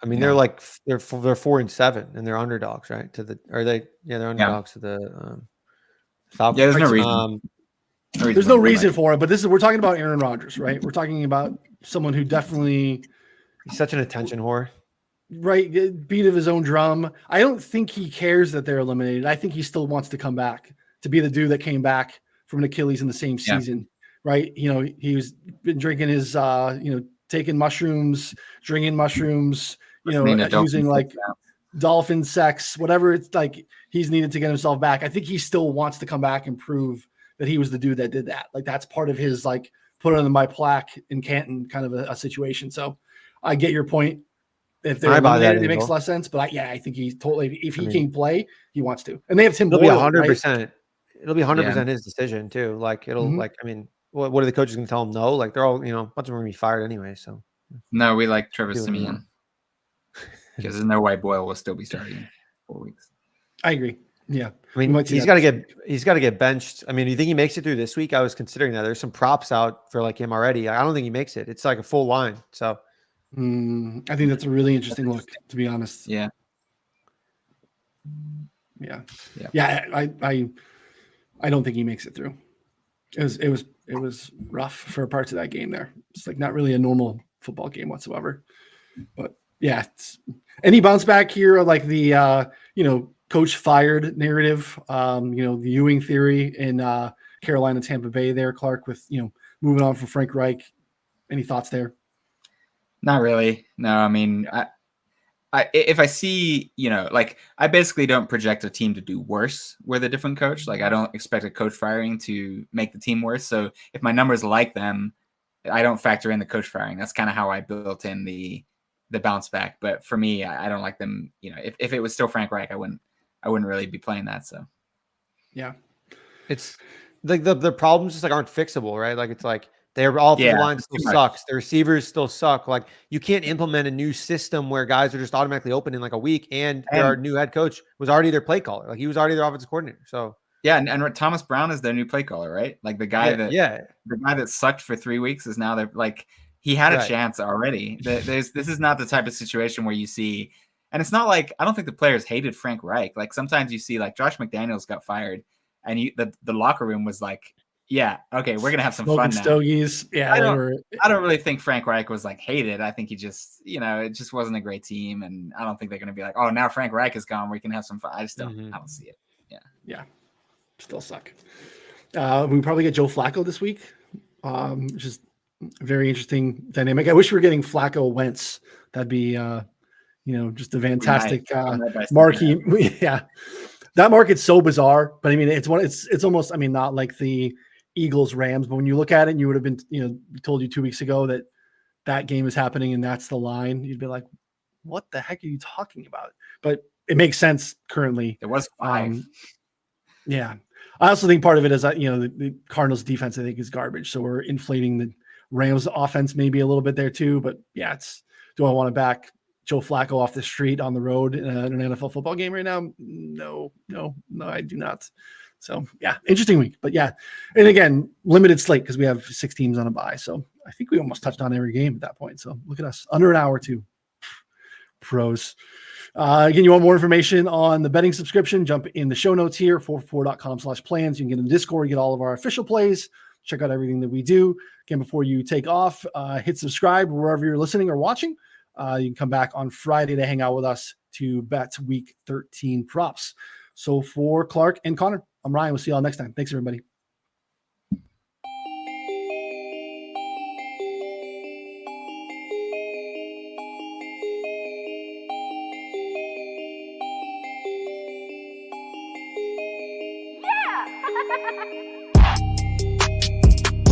I mean, Yeah. they're 4-7 and they're underdogs, right? They're underdogs to the Falcons. Yeah, there's no reason. There's no reason for it, but we're talking about Aaron Rodgers, right? We're talking about someone who definitely, He's such an attention whore. right, beat of his own drum. I don't think he cares that they're eliminated. I think he still wants to come back to be the dude that came back from an Achilles in the same season, right? You know, he was been drinking his, taking mushrooms, drinking mushrooms, using like dolphin sex, whatever it's like he's needed to get himself back. I think he still wants to come back and prove that he was the dude that did that. Like that's part of his like put it on my plaque in Canton kind of a situation. So I get your point. If they're eliminated, it makes less sense. But I think he's totally, if he can play, he wants to. And they have Tim Boyle. 100%. It'll be 100% his decision too. Like it'll what are the coaches going to tell him? No, like they're all, a bunch of them are going to be fired anyway. So no, we like Trevor Siemian because there's no way Boyle will still be starting in 4 weeks. I agree. Yeah. I mean, he's got to get benched. I mean, do you think he makes it through this week? I was considering that. There's some props out for like him already. I don't think he makes it. It's like a full line. So I think that's a really interesting look, to be honest. Yeah. I don't think he makes it through. It was rough for parts of that game there. It's like not really a normal football game whatsoever. But yeah, any bounce back here, like the coach fired narrative, the Ewing theory in Carolina, Tampa Bay there, Clark, with moving on from Frank Reich. Any thoughts there? Not really. No, I mean, if I see, I basically don't project a team to do worse with a different coach. Like I don't expect a coach firing to make the team worse. So if my numbers like them, I don't factor in the coach firing. That's kind of how I built in the bounce back. But for me, I don't like them. If it was still Frank Reich, I wouldn't really be playing that. So yeah, it's like the problems just like aren't fixable, right? Like it's like their offensive line still sucks. The receivers still suck. Like you can't implement a new system where guys are just automatically open in like a week. And their new head coach was already their play caller. Like he was already their offensive coordinator. So yeah, and Thomas Brown is their new play caller, right? Like the guy that sucked for 3 weeks is now they're like he had a chance already. This is not the type of situation where you see, and it's not like I don't think the players hated Frank Reich. Like sometimes you see like Josh McDaniels got fired, and the locker room was like, yeah, okay, we're gonna have some fun now. Stogies. Yeah, I don't really think Frank Reich was like hated. I think he just, it just wasn't a great team, and I don't think they're gonna be like, oh, now Frank Reich is gone, we can have some fun. I just don't. I don't see it. Yeah, still suck. We probably get Joe Flacco this week, which is a very interesting dynamic. I wish we were getting Flacco Wentz. That'd be, just a fantastic marquee. Yeah, that market's so bizarre, but I mean, it's almost, I mean, not like the Eagles Rams, but when you look at it and you would have been, told you 2 weeks ago that game is happening and that's the line, you'd be like, what the heck are you talking about? But it makes sense currently. It was 5. Yeah. I also think part of it is that, the Cardinals defense, I think, is garbage. So we're inflating the Rams offense maybe a little bit there too. But yeah, do I want to back Joe Flacco off the street on the road in an NFL football game right now? No, I do not. So yeah, interesting week. But yeah, and again, limited slate because we have 6 teams on a bye. So I think we almost touched on every game at that point. So look at us, under an hour too. Pros. Again, you want more information on the betting subscription, jump in the show notes here, 44.com/plans. You can get in the Discord, get all of our official plays, check out everything that we do. Again, before you take off, hit subscribe wherever you're listening or watching. You can come back on Friday to hang out with us to bet week 13 props. So for Clark and Connor, I'm Ryan. We'll see you all next time. Thanks, everybody.